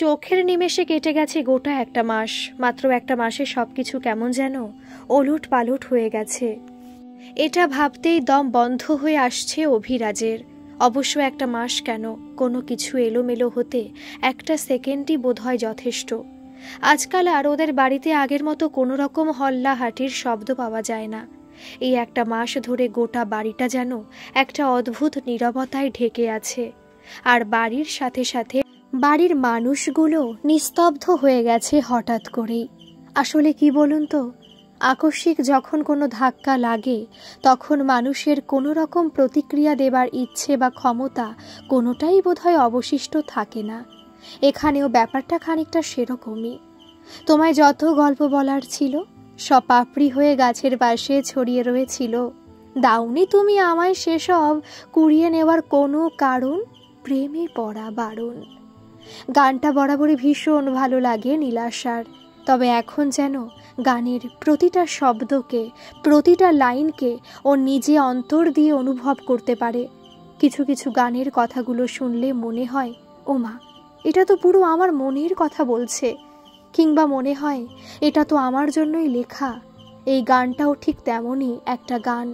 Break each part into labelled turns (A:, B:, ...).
A: চোখের নিমেষে কেটে গেছে গোটা একটা মাস। মাত্র একটা মাসে সবকিছু কেমন যেন ওলট পালট হয়ে গেছে। এটা ভাবতেই দম বন্ধ হয়ে আসছে অভিরাজের। অবশ্য একটা মাস কেন, কোনো কিছু এলোমেলো হতে একটা সেকেন্ডই বোধহয় যথেষ্ট। আজকাল আর ওদের বাড়িতে আগের মতো কোনো রকম হল্লাহাটির শব্দ পাওয়া যায় না। এই একটা মাস ধরে গোটা বাড়িটা যেন একটা অদ্ভুত নীরবতায় ঢেকে আছে। আর বাড়ির সাথে সাথে বাড়ির মানুষগুলো নিস্তব্ধ হয়ে গেছে হঠাৎ করেই। আসলে কি বলুন তো, আকস্মিক যখন কোনো ধাক্কা লাগে তখন মানুষের কোনো রকম প্রতিক্রিয়া দেবার ইচ্ছে বা ক্ষমতা কোনোটাই বোধহয় অবশিষ্ট থাকে না। এখানেও ব্যাপারটা খানিকটা সেরকমই। তোমায় যত গল্প বলার ছিল সব পাপড়ি হয়ে গাছের পাশে ছড়িয়ে রয়েছিল। দাওনি তুমি আমায় সেসব কুড়িয়ে নেওয়ার কোনো কারণ, প্রেমে পড়া বারণ। গানটা বরাবরই ভীষণ ভালো লাগে নীলাশার। তবে এখন যেন গানের প্রতিটা শব্দকে, প্রতিটা লাইনকে ও নিজে অন্তর দিয়ে অনুভব করতে পারে। কিছু কিছু গানের কথাগুলো শুনলে মনে হয়, ও মা, এটা তো পুরো আমার মনের কথা বলছে। কিংবা মনে হয় এটা তো আমার জন্যই লেখা। এই গানটাও ঠিক তেমনই একটা গান।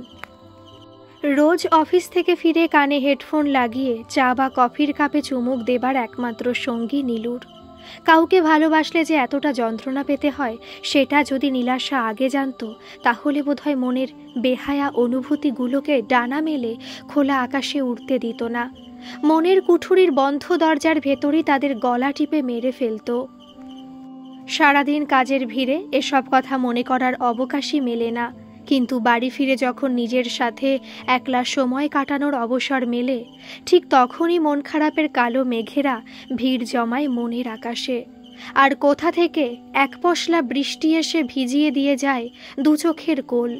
A: রোজ অফিস থেকে ফিরে কানে হেডফোন লাগিয়ে চা বা কফির কাপে চুমুক দেবার একমাত্র সঙ্গী নীলুর। কাউকে ভালোবাসলে যে এতটা যন্ত্রণা পেতে হয় সেটা যদি নীলাশা আগে জানতো তাহলে বোধহয় মনের বেহায়া অনুভূতিগুলোকে ডানা মেলে খোলা আকাশে উড়তে দিত না। মনের কুঠুরির বন্ধ দরজার ভেতরই তাদের গলা টিপে মেরে ফেলত। সারাদিন কাজের ভিড়ে এসব কথা মনে করার অবকাশই মেলে না। কিন্তু বাড়ি ফিরে যখন নিজের সাথে একলা সময় কাটানোর অবসর মেলে, ঠিক তখনই মন খারাপের কালো মেঘেরা ভিড় জমায় মনের আকাশে। আর কোথা থেকে এক পশলা বৃষ্টি এসে ভিজিয়ে দিয়ে যায় দু চোখের কোল।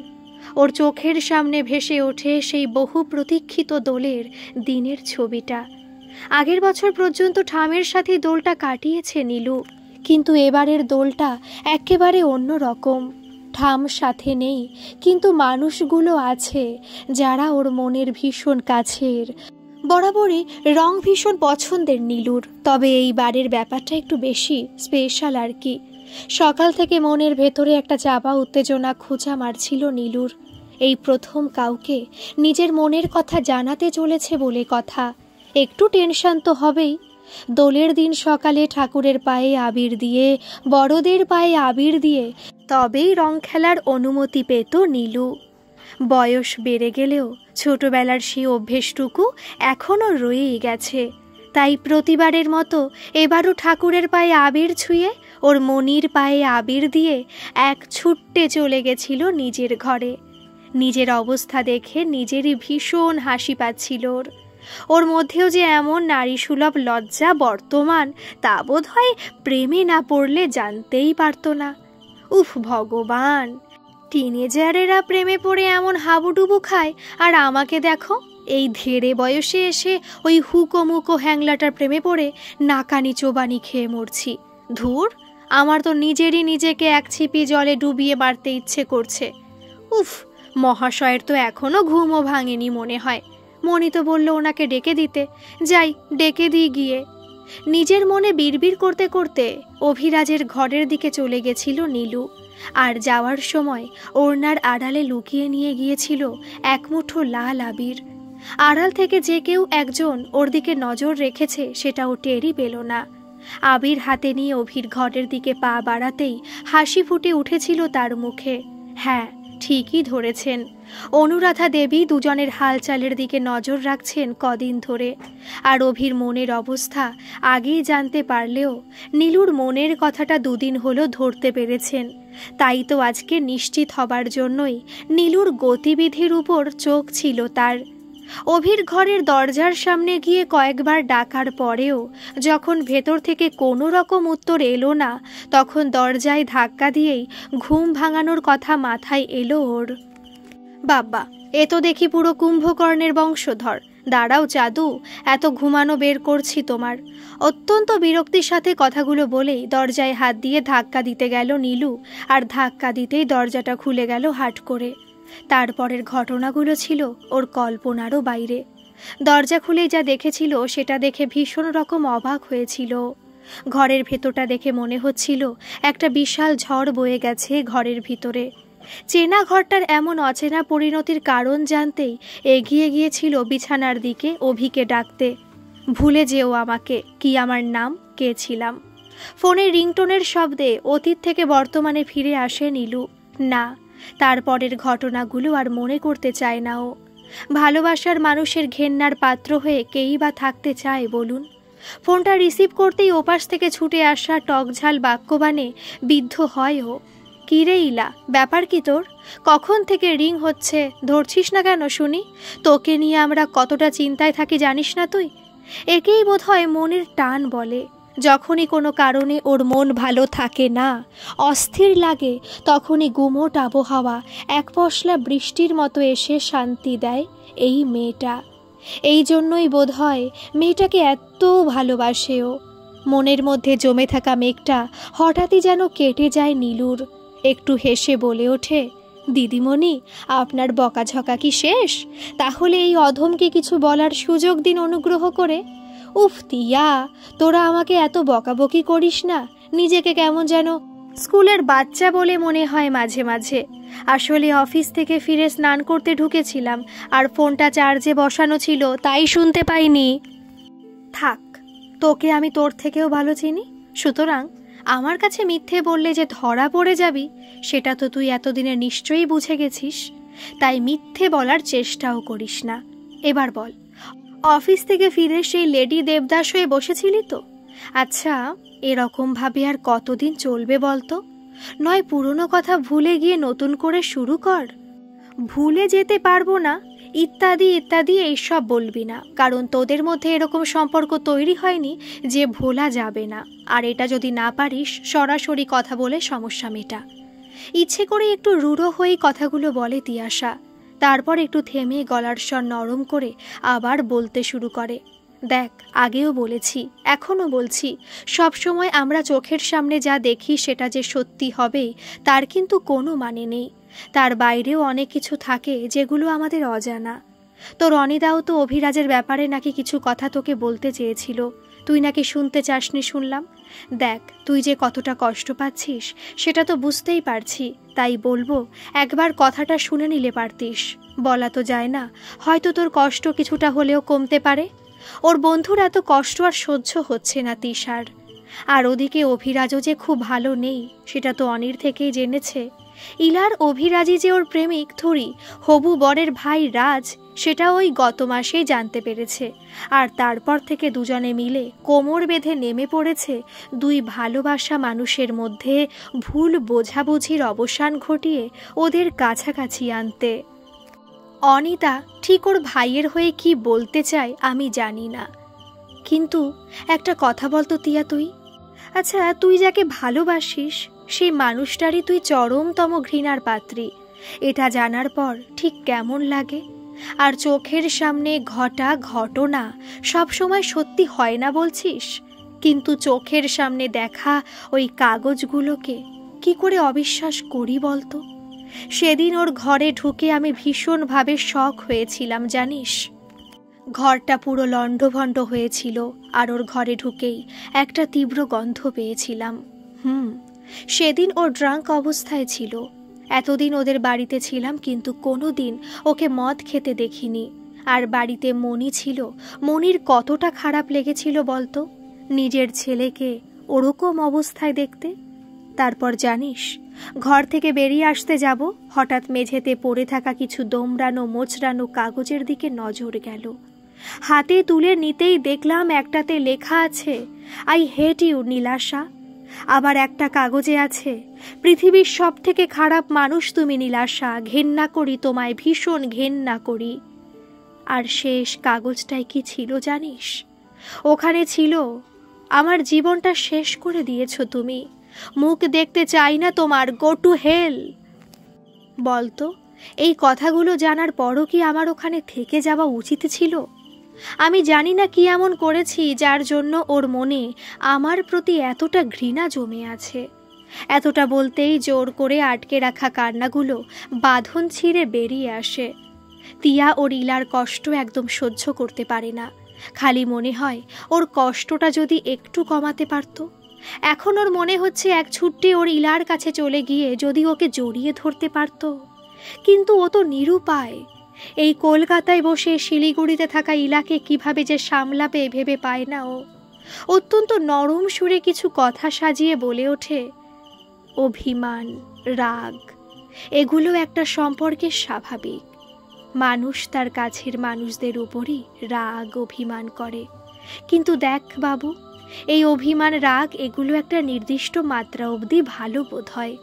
A: ওর চোখের সামনে ভেসে ওঠে সেই বহু প্রতীক্ষিত দোলের দিনের ছবিটা। আগের বছর পর্যন্ত ঠামের সাথে দোলটা কাটিয়েছে নীলু, কিন্তু এবারের দোলটা একেবারে অন্য রকম। ঠাম সাথে নেই, কিন্তু মানুষগুলো আছে যারা ওর মনের ভীষণ কাছের। বরাবরই রং ভীষণ পছন্দের নীলুর, তবে এই বারের ব্যাপারটা একটু বেশি স্পেশাল আর কি। সকাল থেকে মনের ভেতরে একটা চাপা উত্তেজনা খোঁচা মারছিল নীলুর। এই প্রথম কাউকে নিজের মনের কথা জানাতে চলেছে বলে কথা। একটু টেনশন তো হবেই। দোলের দিন সকালে ঠাকুরের পায়ে আবির দিয়ে, বড়দের পায়ে আবির দিয়ে তবেই রং খেলার অনুমতি পেত নীলু। বয়স বেড়ে গেলেও ছোটবেলার সেই অভ্যেসটুকু এখনও রয়েই গেছে। তাই প্রতিবারের মতো এবারও ঠাকুরের পায়ে আবির ছুঁয়ে, ওর মনির পায়ে আবির দিয়ে এক ছুট্টে চলে গেছিল নিজের ঘরে। নিজের অবস্থা দেখে নিজেরই ভীষণ হাসি পাচ্ছিল ওর। ওর মধ্যেও যে এমন নারীসুলভ লজ্জা বর্তমান, তা বোধ হয় প্রেমে না পড়লে জানতেই পারত না। উফ ভগবান, টিনেজারেরা প্রেমে পড়ে এমন হাবুডুবু খায়, আর আমাকে দেখো এই ধেড়ে বয়সে এসে ওই হুকো মুকো হ্যাংলাটার প্রেমে পড়ে নাকানি চোবানি খেয়ে মরছি। ধুর, আমার তো নিজেরই নিজেকে এক ছিপি জলে ডুবিয়ে মারতে ইচ্ছে করছে। উফ, মহাশয়ের তো এখনো ঘুমও ভাঙেনি মনে হয়। মনি তো বলল ওনাকে ডেকে দিতে, যাই ডেকে দিই গিয়ে। নিজের মনে বিড়বিড় করতে করতে অভিরাজের ঘরের দিকে চলে গেছিল নীলু। আর যাওয়ার সময় ওড়নার আড়ালে লুকিয়ে নিয়ে গিয়েছিল এক মুঠো লাল আবির। আড়াল থেকে যে কেউ একজন ওর দিকে নজর রেখেছে সেটা ও টেরই পেল না। আবির হাতে নিয়ে অভির ঘরের দিকে পা বাড়াতেই হাসি ফুটে উঠেছিল তার মুখে। হ্যাঁ, ঠিকই ধরেছেন, অনুরাধা দেবী দুজনের হালচালের দিকে নজর রাখছেন কদিন ধরে। আর অভির মনের অবস্থা আগেই জানতে পারলেও নীলুর মনের কথাটা দুদিন হলো ধরতে পেরেছেন। তাই তো আজকে নিশ্চিত হবার জন্যই নীলুর গতিবিধির উপর চোখ ছিল তার। অভির ঘরের দরজার সামনে গিয়ে কয়েকবার ডাকার পরেও যখন ভেতর থেকে কোনো রকম উত্তর এলো না, তখন দরজায় ধাক্কা দিয়েই ঘুম ভাঙানোর কথা মাথায় এলো ওর। বাবা, এ তো দেখি পুরো কুম্ভকর্ণের বংশধর। দাঁড়াও চাদু, এত ঘুমানো বের করছি তোমার। অত্যন্ত বিরক্তির সাথে কথাগুলো বলেই দরজায় হাত দিয়ে ধাক্কা দিতে গেল নীলু, আর ধাক্কা দিতেই দরজাটা খুলে গেল হাট করে। তারপরের ঘটনাগুলো ছিল ওর কল্পনারও বাইরে। দরজা খুলেই যা দেখেছিল সেটা দেখে ভীষণ রকম অবাক হয়েছিল। ঘরের ভেতরটা দেখে মনে হচ্ছিল একটা বিশাল ঝড় বয়ে গেছে ঘরের ভিতরে। চেনা ঘরটার এমন অচেনা পরিণতির কারণ জানতেই এগিয়ে গিয়েছিল বিছানার দিকে অভিকে ডাকতে। ভুলে যেও আমাকে, কি আমার নাম, কে ছিলাম। ফোনের রিংটোনের শব্দে অতীত থেকে বর্তমানে ফিরে আসে নীলু। না, তারপরের ঘটনাগুলো আর মনে করতে চায় না ও। ভালোবাসার মানুষের ঘেন্নার পাত্র হয়ে কেই বা থাকতে চায় বলুন। ফোনটা রিসিভ করতেই ওপাশ থেকে ছুটে আসা টকঝাল বাক্যবাণে বিদ্ধ হয় ও। কি রে ইলা, ব্যাপার কি তোর? কখন থেকে রিং হচ্ছে, ধরছিস না কেন শুনি? তোকে নিয়ে আমরা কতটা চিন্তায় থাকি জানিস না তুই? একেই বোধহয় মনের টান বলে। যখনই কোনো কারণে ওর মন ভালো থাকে না, অস্থির লাগে, তখনই গুমোট আবহাওয়া এক পশলা বৃষ্টির মতো এসে শান্তি দেয় এই মেয়েটা। এই জন্যই বোধহয় মেয়েটাকে এত ভালোবাসে ও। মনের মধ্যে জমে থাকা মেঘটা হঠাৎই যেন কেটে যায় নীলুর। একটু হেসে বলে ওঠে, দিদিমণি, আপনার বকাঝকা কি শেষ? তাহলে এই অধমকে কিছু বলার সুযোগ দিন অনুগ্রহ করে। উফ তিয়া, তোরা আমাকে এত বকাবকি করিস না। নিজেকে কেমন যেন স্কুলের বাচ্চা বলে মনে হয় মাঝে মাঝে। আসলে অফিস থেকে ফিরে স্নান করতে ঢুকেছিলাম, আর ফোনটা চার্জে বসানো ছিল, তাই শুনতে পাইনি। থাক, তোকে আমি তোর থেকেও ভালো চিনি, সুতরাং আমার কাছে মিথ্যে বললে যে ধরা পড়ে যাবি সেটা তো তুই এতদিনে নিশ্চয়ই বুঝে গেছিস। তাই মিথ্যে বলার চেষ্টাও করিস না। এবার বল, অফিস থেকে ফিরে সেই লেডি দেবদাস হয়ে বসেছিলি তো? আচ্ছা, এরকমভাবে আর কতদিন চলবে বলতো? নয় পুরনো কথা ভুলে গিয়ে নতুন করে শুরু কর। ভুলে যেতে পারবো না ইত্যাদি ইত্যাদি এইসব বলবি না, কারণ তোদের মধ্যে এরকম সম্পর্ক তৈরি হয়নি যে ভোলা যাবে না। আর এটা যদি না পারিস, সরাসরি কথা বলে সমস্যা মেটা। ইচ্ছে করে একটু রূঢ় হয়েই কথাগুলো বলে তিয়াশা। তারপর একটু থেমে গলার স্বর নরম করে আবার বলতে শুরু করে। দেখ, আগেও বলেছি, এখনও বলছি, সব সময় আমরা চোখের সামনে যা দেখি সেটা যে সত্যি হবে তার কিন্তু কোনো মানে নেই। তার বাইরেও অনেক কিছু থাকে যেগুলো আমাদের অজানা। তোর অনিদাও তো অভিরাজের ব্যাপারে নাকি কিছু কথা তোকে বলতে চেয়েছিল, তুই নাকি শুনতে চাসনি শুনলাম। দেখ, তুই যে কতটা কষ্ট পাচ্ছিস সেটা তো বুঝতেই পারছি, তাই বলবো একবার কথাটা শুনে নিলে পারতিস। বলা তো যায় না, হয়তো তোর কষ্ট কিছুটা হলেও কমতে পারে। ওর বন্ধুর এত কষ্ট আর সহ্য হচ্ছে না তিশার। আর ওদিকে অভিরাজও যে খুব ভালো নেই সেটা তো অনির থেকেই জেনেছে। ইলার অভিরাজি যে ওর প্রেমিক থুরি, হবু বরের ভাই রাজ, সেটা ওই গত মাসেই জানতে পেরেছে। আর তারপর থেকে দুজনে মিলে কোমর বেঁধে নেমে পড়েছে দুই ভালোবাসা মানুষের মধ্যে ভুল বোঝাবুঝির অবসান ঘটিয়ে ওদের কাছাকাছি আনতে। অনিতা ঠিক ওর ভাইয়ের হয়ে কি বলতে চায় আমি জানি না, কিন্তু একটা কথা বলতো তিয়া তুই। আচ্ছা, তুই যাকে ভালোবাসিস সেই মানুষটারই তুই চরমতম ঘৃণার পাত্রী, এটা জানার পর ঠিক কেমন লাগে? আর চোখের সামনে ঘটা ঘটনা সব সময় সত্যি হয় না বলছিস, কিন্তু চোখের সামনে দেখা ওই কাগজগুলোকে কি করে অবিশ্বাস করি বলতো? সেদিন ওর ঘরে ঢুকে আমি ভীষণভাবে শক হয়েছিলাম জানিস। ঘরটা পুরো লণ্ডভণ্ড হয়েছিল, আর ওর ঘরে ঢুকেই একটা তীব্র গন্ধ পেয়েছিলাম। সেদিন ও ড্রাঙ্ক অবস্থায় ছিল। এতদিন ওদের বাড়িতে ছিলাম, কিন্তু কোনো দিন ওকে মদ খেতে দেখিনি। আর বাড়িতে মণি ছিল, মণির কতটা খারাপ লেগেছিল বলতো নিজের ছেলেকে ওরকম অবস্থায় দেখতে। তারপর জানিস, ঘর থেকে বেরিয়ে আসতে যাব, হঠাৎ মেঝেতে পড়ে থাকা কিছু দোমড়ানো মোচড়ানো কাগজের দিকে নজর গেল। হাতে তুলে নিতেই দেখলাম একটাতে লেখা আছে, আই হেট ইউ নীলাশা। আবার একটা কাগজে আছে, পৃথিবীর সব থেকে খারাপ মানুষ তুমি নীলাশা, ঘেন্না করি তোমায়, ভীষণ ঘেন্না করি। আর শেষ কাগজটায় কি ছিল জানিস? ওখানে ছিল, আমার জীবনটা শেষ করে দিয়েছ তুমি, মুখ দেখতে চাই না তোমার, গো টু হেল। বলতো, এই কথাগুলো জানার পরও কি আমার ওখানে থেকে যাওয়া উচিত ছিল? আমি জানি না কি এমন করেছি যার জন্য ওর মনে আমার প্রতি এতটা ঘৃণা জমে আছে। এতটা বলতেই জোর করে আটকে রাখা কান্নাগুলো বাঁধন ছিঁড়ে বেরিয়ে আসে। তিয়া ওর ইলার কষ্ট একদম সহ্য করতে পারে না, খালি মনে হয় ওর কষ্টটা যদি একটু কমাতে পারত। এখন ওর মনে হচ্ছে এক ছুট্টে ওর ইলার কাছে চলে গিয়ে যদি ওকে জড়িয়ে ধরতে পারত। কিন্তু ও তো নিরুপায়। এই কলকাতায় বসে শিলিগুড়িতে থাকা ইলাকে কিভাবে যে সামলাবে ভেবে পায় না ও। অত্যন্ত নরম সুরে কিছু কথা সাজিয়ে বলে ওঠে, অভিমান, রাগ এগুলো একটা সম্পর্কের স্বাভাবিক। মানুষ তার কাছের মানুষদের উপরই রাগ অভিমান করে। কিন্তু দেখ বাবু, এই অভিমান রাগ এগুলো একটা নির্দিষ্ট মাত্রা অবধি ভালো বোধ হয়।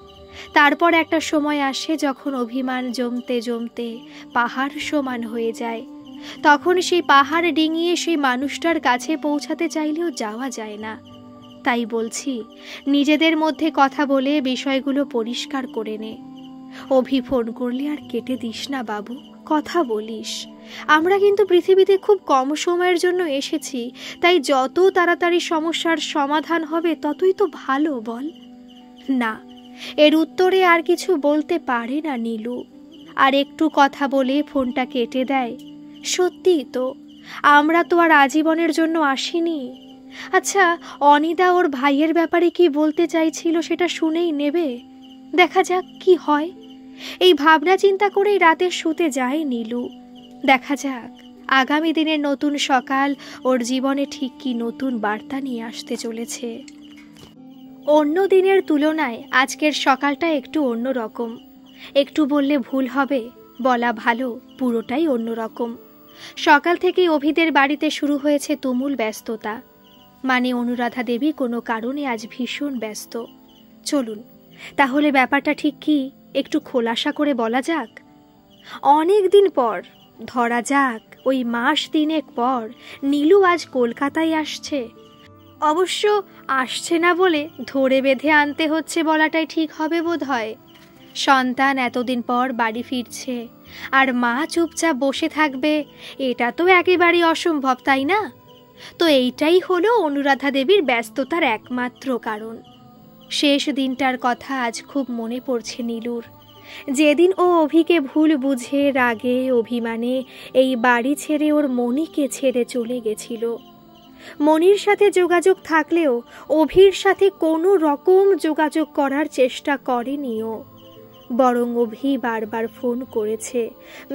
A: তারপর একটা সময় আসে যখন অভিমান জমতে জমতে পাহাড় সমান হয়ে যায়। তখন সেই পাহাড় ডিঙিয়ে সেই মানুষটার কাছে পৌঁছাতে চাইলেও যাওয়া যায় না। তাই বলছি, নিজেদের মধ্যে কথা বলে বিষয়গুলো পরিষ্কার করে নে। অভি ফোন করলে আর কেটে দিস না বাবু, কথা বলিস। আমরা কিন্তু পৃথিবীতে খুব কম সময়ের জন্য এসেছি, তাই যত তাড়াতাড়ি সমস্যার সমাধান হবে ততই তো ভালো, বল? না, এর উত্তরে আর কিছু বলতে পারে না নীলু। আর একটু কথা বলে ফোনটা কেটে দেয়। সত্যিই তো, আমরা তো আর আজীবনের জন্য আসিনি। আচ্ছা, অনিদা ওর ভাইয়ের ব্যাপারে কি বলতে চাইছিল সেটা শুনেই নেবে। দেখা যাক কি হয়। এই ভাবনা চিন্তা করেই রাতে শুতে যায় নীলু। দেখা যাক আগামী দিনের নতুন সকাল ওর জীবনে ঠিক কি নতুন বার্তা নিয়ে আসতে চলেছে। অন্য দিনের তুলনায় আজকের সকালটা একটু অন্য রকম। একটু বললে ভুল হবে, বলা ভালো পুরোটাই অন্য রকম। সকাল থেকেই অভিদের বাড়িতে শুরু হয়েছে তুমুল ব্যস্ততা। মানে অনুরাধা দেবী কোনো কারণে আজ ভীষণ ব্যস্ত। চলুন তাহলে ব্যাপারটা ঠিক কি একটু খোলাসা করে বলা যাক। অনেক দিন পর, ধরা যাক ওই মাস দিনেক পর, নীলু আজ কলকাতায় আসছে। অবশ্য আসছে না বলে ধরে বেঁধে আনতে হচ্ছে বলাটাই ঠিক হবে বোধ হয়। সন্তান এতদিন পর বাড়ি ফিরছে আর মা চুপচাপ বসে থাকবে, এটা তো একেবারেই অসম্ভব, তাই না? তো এইটাই হলো অনুরাধা দেবীর ব্যস্ততার একমাত্র কারণ। শেষ দিনটার কথা আজ খুব মনে পড়ছে নীলুর। যেদিন ও অভিকে ভুল বুঝে রাগে অভিমানে এই বাড়ি ছেড়ে ওর মনিকে ছেড়ে চলে গেছিল। মনির সাথে যোগাযোগ থাকলেও অভির সাথে কোনো রকম যোগাযোগ করার চেষ্টা করেনি ও। বরং অভি বারবার ফোন করেছে,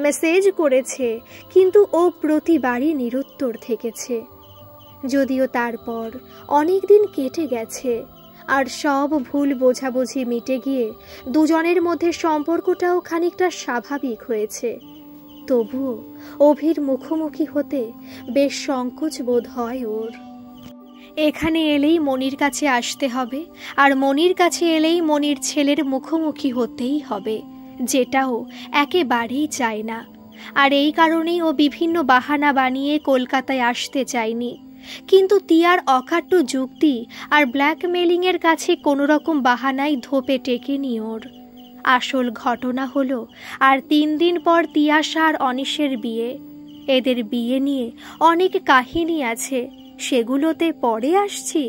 A: মেসেজ করেছে, কিন্তু ও প্রতিবারই নিরুত্তর থেকেছে। যদিও তারপর অনেক দিন কেটে গেছে আর সব ভুল বোঝাবুঝি মিটে গিয়ে দুজনের মধ্যে সম্পর্কটাও খানিকটা স্বাভাবিক হয়েছে, তবুও অভির মুখোমুখি হতে বেশ সংকোচ বোধ হয় ওর। এখানে এলেই মনির কাছে আসতে হবে, আর মনির কাছে এলেই মনির ছেলের মুখোমুখি হতেই হবে, যেটাও একেবারেই চায় না। আর এই কারণেই ও বিভিন্ন বাহানা বানিয়ে কলকাতায় আসতে চায়নি। কিন্তু তিয়ার অকাট্য যুক্তি আর ব্ল্যাকমেলিংয়ের কাছে কোনো রকম বাহানাই ধোপে টেকেনি ওর। আসল ঘটনা হলো আর 3 দিন পর তিয়াশা আর অনিশের বিয়ে। এদের বিয়ে নিয়ে অনেক কাহিনী আছে, সেগুলোতে পরে আসছি।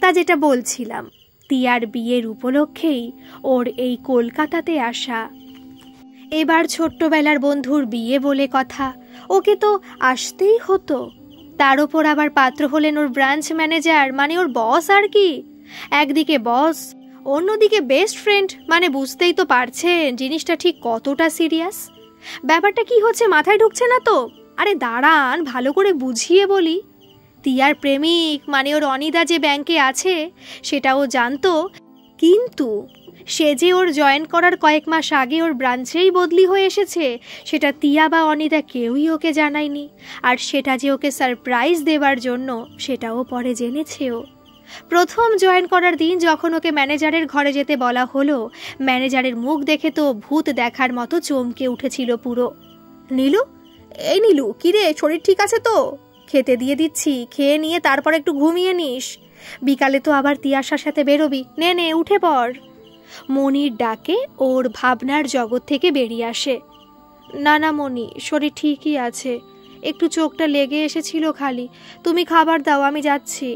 A: তা যেটা বলছিলাম, তিয়ার বিয়ের উপলক্ষেই ওর এই কলকাতাতে আসা। এবার ছোট্টবেলার বন্ধুর বিয়ে বলে কথা, ওকে তো আসতেই হতো। তার ওপর আবার পাত্র হলেন ওর ব্রাঞ্চ ম্যানেজার, মানে ওর বস আর কি। একদিকে বস, অন্যদিকে বেস্ট ফ্রেন্ড, মানে বুঝতেই তো পারছেন জিনিসটা ঠিক কতটা সিরিয়াস। ব্যাপারটা কি হচ্ছে মাথায় ঢুকছে না তো? আরে দাঁড়ান, ভালো করে বুঝিয়ে বলি। তিয়ার প্রেমিক মানে ওর অনিদা যে ব্যাংকে আছে সেটাও জানতো, কিন্তু সে যে ওর জয়েন করার কয়েক মাস আগে ওর ব্রাঞ্চেই বদলি হয়ে এসেছে সেটা তিয়া বা অনিদা কেউই ওকে জানায়নি। আর সেটা যে ওকে সারপ্রাইজ দেবার জন্য সেটাও পরে জেনেছেও। প্রথম জয়েন করার দিন যখন ওকে ম্যানেজারের ঘরে যেতে বলা হলো, ম্যানেজারের মুখ দেখে তো ভূত দেখার মতো চমকে উঠেছিল পুরো। নীলু, এই নীলু, কিরে শরীর ঠিক আছে তো? খেতে দিয়ে দিচ্ছি, খেয়ে নিয়ে তারপর একটু ঘুমিয়ে নিস। বিকালে তো আবার তিয়াশার সাথে বেরোবি, নে নে উঠে পড়। মনির ডাকে ওর ভাবনার জগৎ থেকে বেরিয়ে আসে। না না মনি, শরীর ঠিকই আছে, একটু চোখটা লেগে এসেছিল খালি। তুমি খাবার দাও, আমি যাচ্ছি।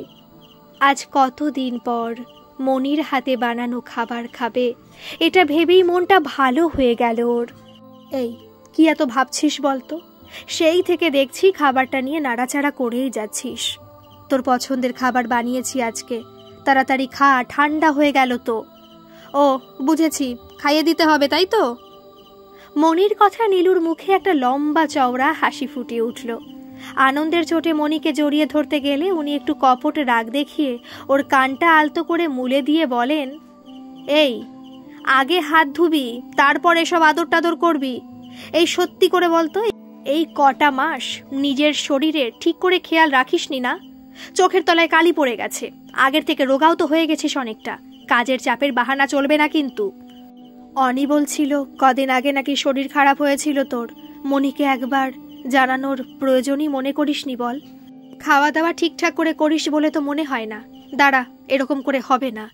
A: আজ কতদিন পর মনির হাতে বানানো খাবার খাবে, এটা ভেবেই মনটা ভালো হয়ে গেল ওর। এই কি এত ভাবছিস বলতো? সেই থেকে দেখছি খাবারটা নিয়ে নাড়াচাড়া করেই যাচ্ছিস। তোর পছন্দের খাবার বানিয়েছি আজকে, তাড়াতাড়ি খা, ঠান্ডা হয়ে গেল তো। ও বুঝেছি, খাইয়ে দিতে হবে তাই তো? মনির কথা নীলুর মুখে একটা লম্বা চওড়া হাসি ফুটে উঠল। আনন্দের চোটে মনিকে জড়িয়ে ধরতে গেলে উনি একটু কপট রাগ দেখিয়ে ওর কানটা আলতো করে মুলে দিয়ে বলেন, এই আগে হাত ধুবি, তারপর এসব আদর টাদর করবি। এই সত্যি করে বলতো, এই কটা মাস নিজের শরীরে ঠিক করে খেয়াল রাখিসনি না? চোখের তলায় কালি পড়ে গেছে, আগের থেকে রোগাও তো হয়ে গেছিস অনেকটা। কাজের চাপের বাহানা চলবে না কিন্তু। অনি বলছিল কদিন আগে নাকি শরীর খারাপ হয়েছিল তোর, মনিকে একবার জানানোর প্রয়োজনই মনে করিসনি বল? খাওয়া দাওয়া ঠিকঠাক করে করিস বলে তো মনে হয় না। দাঁড়া, এরকম করে হবে না।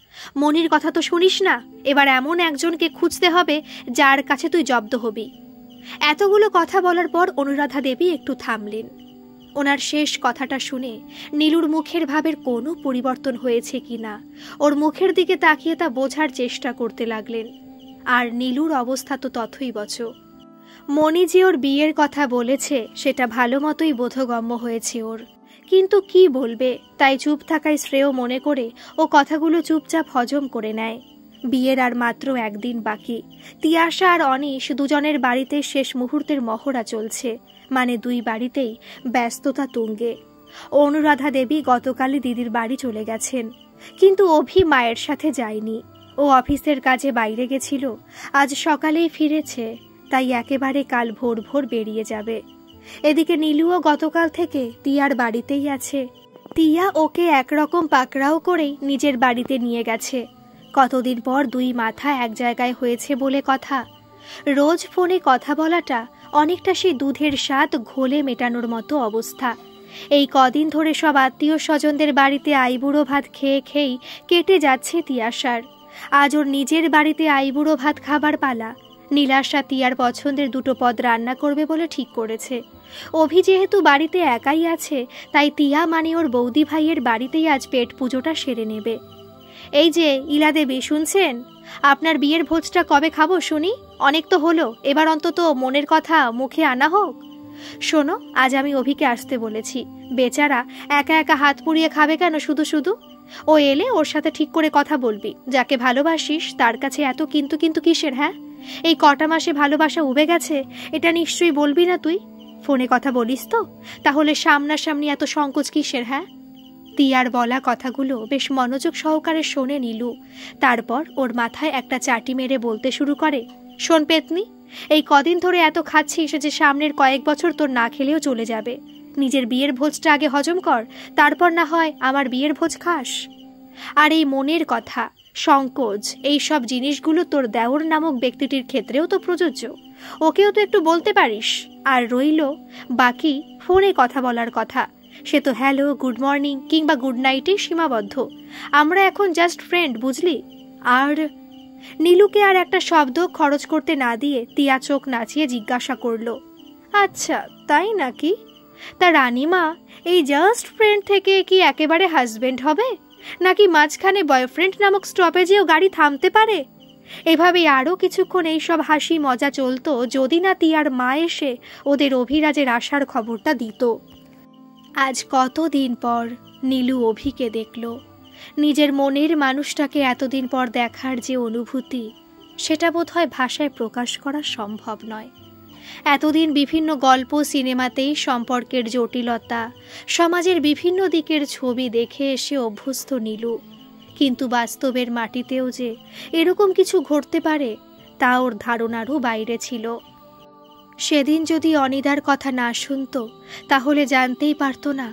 A: মনির কথা তো শুনিস না, এবার এমন একজনকে খুঁজতে হবে যার কাছে তুই জব্দ হবি। এতগুলো কথা বলার পর অনুরাধা দেবী একটু থামলেন। ওনার শেষ কথাটা শুনে নীলুর মুখের ভাবের কোনো পরিবর্তন হয়েছে কিনা ওর মুখের দিকে তাকিয়ে তা বোঝার চেষ্টা করতে লাগলেন। আর নীলুর অবস্থা তো তথৈবচ। মনি যে ওর বিয়ের কথা বলেছে সেটা ভালো মতোই বোধগম্য হয়েছে ওর, কিন্তু কি বলবে তাই চুপ থাকাই শ্রেয় মনে করে ও কথাগুলো চুপচাপ হজম করে নেয়। বিয়ের আর মাত্র একদিন বাকি। তিয়াশা আর অনিশ দুজনের বাড়িতে শেষ মুহূর্তের মহড়া চলছে, মানে দুই বাড়িতেই ব্যস্ততা তুঙ্গে। অনুরাধা দেবী গতকালই দিদির বাড়ি চলে গেছেন, কিন্তু অভি মায়ের সাথে যায়নি। ও অফিসের কাজে বাইরে গেছিল, আজ সকালেই ফিরেছে, তাই একেবারে কাল ভোর ভোর বেরিয়ে যাবে। এদিকে নীলুও গতকাল থেকে তিয়ার বাড়িতেই আছে। তিয়া ওকে একরকম পাকড়াও করেই নিজের বাড়িতে নিয়ে গেছে। কতদিন পর দুই মাথা এক জায়গায় হয়েছে বলে কথা। রোজ ফোনে কথা বলাটা অনেকটা সেই দুধের স্বাদ ঘোলে মেটানোর মতো অবস্থা। এই কদিন ধরে সব আত্মীয় স্বজনদের বাড়িতে আইবুড়ো ভাত খেয়ে খেয়েই কেটে যাচ্ছে তিয়াশার। আজ ওর নিজের বাড়িতে আইবুড়ো ভাত খাবার পালা। নীলাশা তিয়ার পছন্দের দুটো পদ রান্না করবে বলে ঠিক করেছে। অভি যেহেতু বাড়িতে একাই আছে, তাই তিয়া মানে ওর বৌদি ভাইয়ের বাড়িতেই আজ পেট পুজোটা সেরে নেবে। এই যে ইলা দেবী, শুনছেন? আপনার বিয়ের ভোজটা কবে খাবো শুনি? অনেক তো হলো, এবার অন্তত মনের কথা মুখে আনা হোক। শোনো, আজ আমি অভিকে আসতে বলেছি। বেচারা একা একা হাত পুড়িয়ে খাবে কেন শুধু শুধু? ও এলে ওর সাথে ঠিক করে কথা বলবি। যাকে ভালোবাসিস তার কাছে এত কিন্তু কিন্তু কিসের? হ্যাঁ, এই কটা মাসে ভালোবাসা উবে গেছে, এটা নিশ্চয়ই বলবি না তুই? ফোনে কথা বলিস তো, তাহলে সামনাসামনি এত সংকোচ কিসের? হ্যাঁ। তিয়ার বলা কথাগুলো বেশ মনোযোগ সহকারে শোনে নীলু। তারপর ওর মাথায় একটা চাটি মেরে বলতে শুরু করে, শোন পেতনি, এই কদিন ধরে এত খাচ্ছিস যে সামনের কয়েক বছর তোর না খেলেও চলে যাবে। নিজের বিয়ের ভোজটা আগে হজম কর, তারপর না হয় আমার বিয়ের ভোজ খাস। আর এই মনের কথা, সংকোচ, এই সব জিনিসগুলো তোর দেওর নামক ব্যক্তিটির ক্ষেত্রেও তো প্রযোজ্য। ওকেও তো একটু বলতে পারিস। আর রইল বাকি ফোনে কথা বলার কথা, সে তো হ্যালো, গুড মর্নিং কিংবা গুড নাইটেই সীমাবদ্ধ। আমরা এখন জাস্ট ফ্রেন্ড, বুঝলি? আর নীলুকে আর একটা শব্দ খরচ করতে না দিয়ে তিয়া চোখ নাচিয়ে জিজ্ঞাসা করল, আচ্ছা তাই নাকি? তা রানীমা, এই জাস্ট ফ্রেন্ড থেকে কি একেবারে হাজবেন্ড হবে, নাকি মাঝখানে বয়ফ্রেন্ড নামক স্টপেজেও গাড়ি থামতে পারে? এভাবেই আরও কিছুক্ষণ এইসব হাসি মজা চলতো, যদি না তিয়ার মা এসে ওদের অভিরাজের আসার খবরটা দিত। আজ কতদিন পর নীলু অভিকে দেখল। নিজের মনের মানুষটাকে এতদিন পর দেখার যে অনুভূতি, সেটা বোধহয় ভাষায় প্রকাশ করা সম্ভব নয়। এতদিন বিভিন্ন গল্প সিনেমাতেই সম্পর্কের জটিলতা, সমাজের বিভিন্ন দিকের ছবি দেখে এসে অভ্যস্ত নীলু, কিন্তু বাস্তবের মাটিতেও যে এরকম কিছু ঘটতে পারে তা ওর ধারণারও বাইরে ছিল। সেদিন যদি অনিদার কথা না শুনত, তাহলে জানতেই পারত না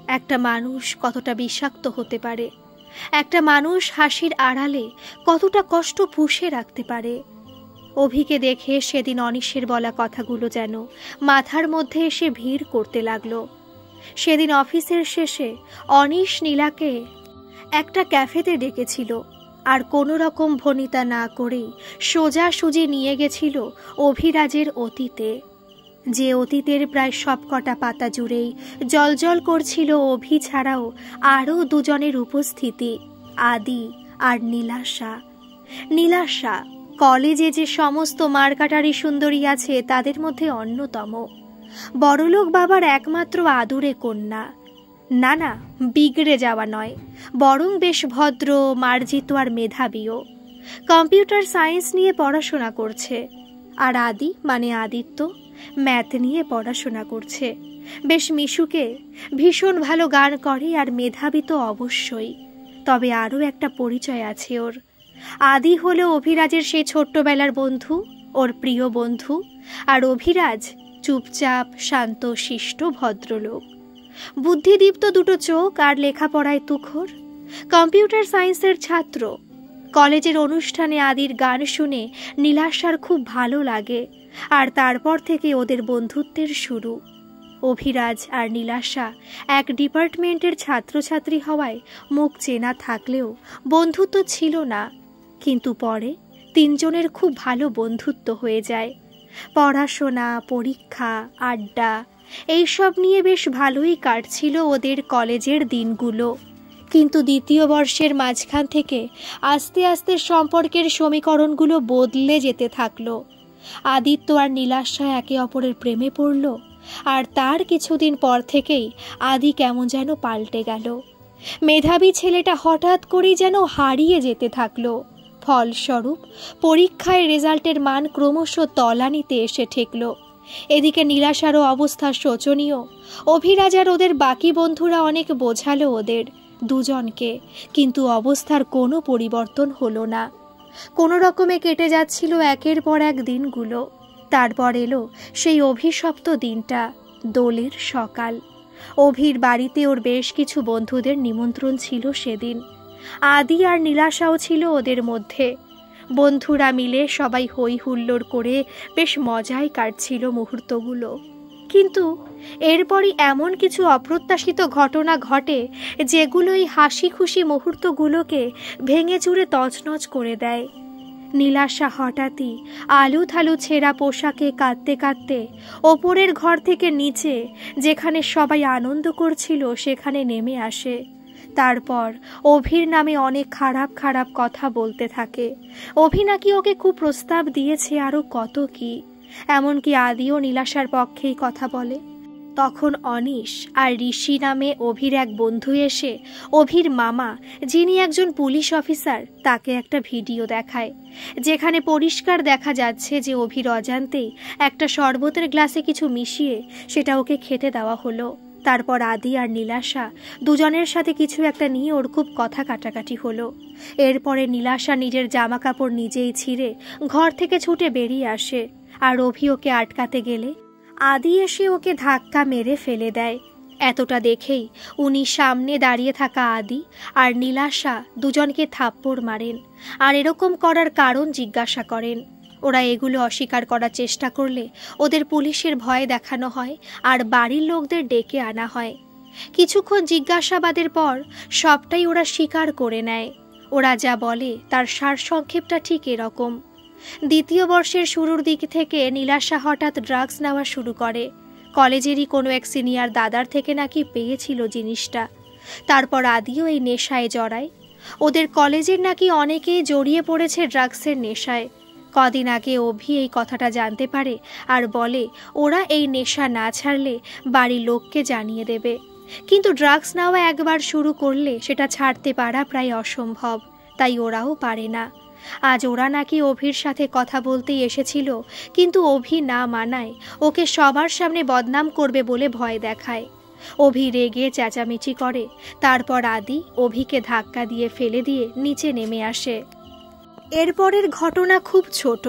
A: একটা মানুষ কতটা বিষাক্ত হতে পারে, একটা মানুষ হাসির আড়ালে কতটা কষ্ট পুষে রাখতে পারে। অভিকে দেখে সেদিন অনিশের বলা কথাগুলো যেন মাথার মধ্যে এসে ভিড় করতে লাগলো। সেদিন অফিসের শেষে অনিশ নীলাকে একটা ক্যাফেতে ডেকেছিল, আর কোনো রকম ভনিতা না করেই সোজাসুজি নিয়ে গেছিল অভিরাজের অতীতে, যে অতীতের প্রায় সবকটা পাতা জুড়েই জলজল করছিল অভি ছাড়াও আরও দুজনের উপস্থিতি, আদি আর নীলাশা। নীলাশা কলেজে যে সমস্ত মারকাটারি সুন্দরী আছে তাদের মধ্যে অন্যতম। বড়লোক বাবার একমাত্র আদুরে কন্যা। না না, বিগড়ে যাওয়া নয়, বরং বেশ ভদ্র, মার্জিত আর মেধাবীও। কম্পিউটার সায়েন্স নিয়ে পড়াশোনা করছে। আর আদি মানে আদিত্য ম্যাথ নিয়ে পড়াশোনা করছে। বেশ মিশুকে, ভীষণ ভালো গান করে আর মেধাবী তো অবশ্যই। তবে আরও একটা পরিচয় আছে ওর। আদি হলো অভিরাজের সেই ছোট্টবেলার বন্ধু, ওর প্রিয় বন্ধু। আর অভিরাজ চুপচাপ, শান্ত, শিষ্ট ভদ্রলোক। বুদ্ধিদীপ্ত দুটো চোখ আর লেখাপড়ায় তুখর। কম্পিউটার সায়েন্সের ছাত্র। কলেজের অনুষ্ঠানে আদির গান শুনে নীলাশার খুব ভালো লাগে, আর তারপর থেকে ওদের বন্ধুত্বের শুরু। অভিরাজ আর নীলাশা এক ডিপার্টমেন্টের ছাত্রছাত্রী হওয়ায় মুখ চেনা থাকলেও বন্ধুত্ব ছিল না। কিন্তু পরে তিনজনের খুব ভালো বন্ধুত্ব হয়ে যায়। পড়াশোনা, পরীক্ষা, আড্ডা এইসব নিয়ে বেশ ভালোই কাটছিল ওদের কলেজের দিনগুলো। কিন্তু দ্বিতীয় বর্ষের মাঝখান থেকে আস্তে আস্তে সম্পর্কের সমীকরণগুলো বদলে যেতে থাকলো। আদিত্য আর নীলাশা একে অপরের প্রেমে পড়ল, আর তার কিছুদিন পর থেকেই আদি কেমন যেন পাল্টে গেল। মেধাবী ছেলেটা হঠাৎ করেই যেন হারিয়ে যেতে থাকলো। ফলস্বরূপ পরীক্ষায় রেজাল্টের মান ক্রমশ তলানিতে এসে ঠেকল। এদিকে নীলাশারও অবস্থা শোচনীয়। অভিরাজ আর ওদের বাকি বন্ধুরা অনেক বোঝালো ওদের দুজনকে, কিন্তু অবস্থার কোনো পরিবর্তন হলো না। কোনো রকমে কেটে যাচ্ছিল একের পর এক দিনগুলো। তারপর এলো সেই অভিশপ্ত দিনটা, দোলের সকাল। অভির বাড়িতে ওর বেশ কিছু বন্ধুদের নিমন্ত্রণ ছিল সেদিন। আদি আর নীলাশাও ছিল ওদের মধ্যে। বন্ধুরা মিলে সবাই হই হুল্লোড় করে বেশ মজায় কাটছিল মুহূর্তগুলো। কিন্তু এরপরই এমন কিছু অপ্রত্যাশিত ঘটনা ঘটে যেগুলো এই হাসি খুশি মুহূর্তগুলোকে ভেঙে চুরে তছনছ করে দেয়। নীলাশা হঠাৎই আলু থালু ছেঁড়া পোশাকে কাঁদতে কাঁদতে ওপরের ঘর থেকে নিচে, যেখানে সবাই আনন্দ করছিল, সেখানে নেমে আসে। তারপর অভির নামে অনেক খারাপ খারাপ কথা বলতে থাকে। অভি নাকি ওকে খুব প্রস্তাব দিয়েছে, আরও কত কি। এমনকি আদিও নীলাশার পক্ষেই কথা বলে। তখন অনিশ আর ঋষি নামে অভির এক বন্ধু এসে অভির মামা, যিনি একজন পুলিশ অফিসার, তাকে একটা ভিডিও দেখায়, যেখানে পরিষ্কার দেখা যাচ্ছে যে অভির অজান্তেই একটা শরবতের গ্লাসে কিছু মিশিয়ে সেটা ওকে খেতে দেওয়া হলো। তারপর আদি আর নীলাশা দুজনের সাথে কিছু একটা নিয়ে ওর খুব কথা কাটাকাটি হলো। এরপরে নীলাশা নিজের জামা কাপড় নিজেই ছিঁড়ে ঘর থেকে ছুটে বেরিয়ে আসে, আর অভি ওকে আটকাতে গেলে আদি এসে ওকে ধাক্কা মেরে ফেলে দেয়। এতটা দেখেই উনি সামনে দাঁড়িয়ে থাকা আদি আর নীলাশা দুজনকে থাপ্পড় মারেন, আর এরকম করার কারণ জিজ্ঞাসা করেন। ওরা এগুলো অস্বীকার করার চেষ্টা করলে ওদের পুলিশের ভয় দেখানো হয় আর বাড়ির লোকদের ডেকে আনা হয়। কিছুক্ষণ জিজ্ঞাসাবাদের পর সবটাই ওরা স্বীকার করে নেয়। ওরা যা বলে তার সারসংক্ষেপটা ঠিক এরকম। দ্বিতীয় বর্ষের শুরুর দিক থেকে নীলাশা হঠাৎ ড্রাগস নেওয়া শুরু করে। কলেজেরই কোনো এক সিনিয়র দাদার থেকে নাকি পেয়েছিল জিনিসটা। তারপর আদিও এই নেশায় জড়ায়। ওদের কলেজের নাকি অনেকেই জড়িয়ে পড়েছে ড্রাগসের নেশায়। কদিন আগে অভি এই কথাটা জানতে পারে আর বলে ওরা এই নেশা না ছাড়লে বাড়ির লোককে জানিয়ে দেবে। কিন্তু ড্রাগস নেওয়া একবার শুরু করলে সেটা ছাড়তে পারা প্রায় অসম্ভব, তাই ওরাও পারে না। আজ ওরা নাকি অভির সাথে কথা বলতেই এসেছিল, কিন্তু অভি না মানায় ওকে সবার সামনে বদনাম করবে বলে ভয় দেখায়। অভি রেগে চেঁচামেচি করে। তারপর আদি অভিকে ধাক্কা দিয়ে ফেলে দিয়ে নিচে নেমে আসে। এরপরের ঘটনা খুব ছোট।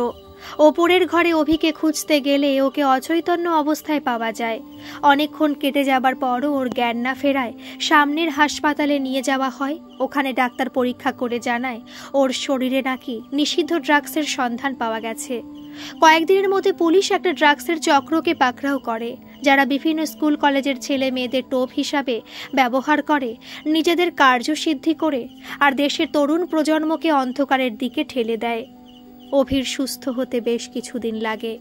A: ওপরের ঘরে অভিকে খুঁজতে গেলে ওকে অচৈতন্য অবস্থায় পাওয়া যায়। অনেকক্ষণ কেটে যাবার পরও ওর জ্ঞান না ফেরায় সামনের হাসপাতালে নিয়ে যাওয়া হয়। ওখানে ডাক্তার পরীক্ষা করে জানায় ওর শরীরে নাকি নিষিদ্ধ ড্রাগসের সন্ধান পাওয়া গেছে। কয়েকদিনের মধ্যে পুলিশ একটা ড্রাগসের চক্রকে পাকড়াও করে, যারা বিভিন্ন স্কুল কলেজের ছেলে মেয়েদের টোপ হিসাবে ব্যবহার করে, নিজেদের কার্যসিদ্ধি করে আর দেশের তরুণ প্রজন্মকে অন্ধকারের দিকে ঠেলে দেয়। অভির সুস্থ হতে বেশ কিছুদিন লাগে।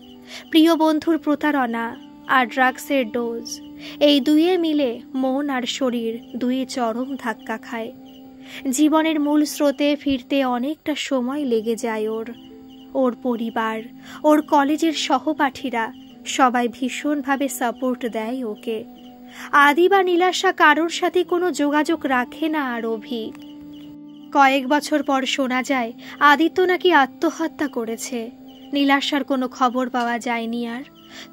A: প্রিয় বন্ধুর প্রতারণা আর ড্রাগসের ডোজ, এই দুয়ে মিলে মন আর শরীর দুই চরম ধাক্কা খায়। জীবনের মূল স্রোতে ফিরতে অনেকটা সময় লেগে যায় ওর। ওর পরিবার, ওর কলেজের সহপাঠীরা সবাই ভীষণভাবে সাপোর্ট দেয় ওকে। আদি বা নীলাশা কারোর সাথে কোনো যোগাযোগ রাখে না আর অভি। কয়েক বছর পর শোনা যায় আদিত্য নাকি আত্মহত্যা করেছে। নীলাশার কোনো খবর পাওয়া যায়নি আর।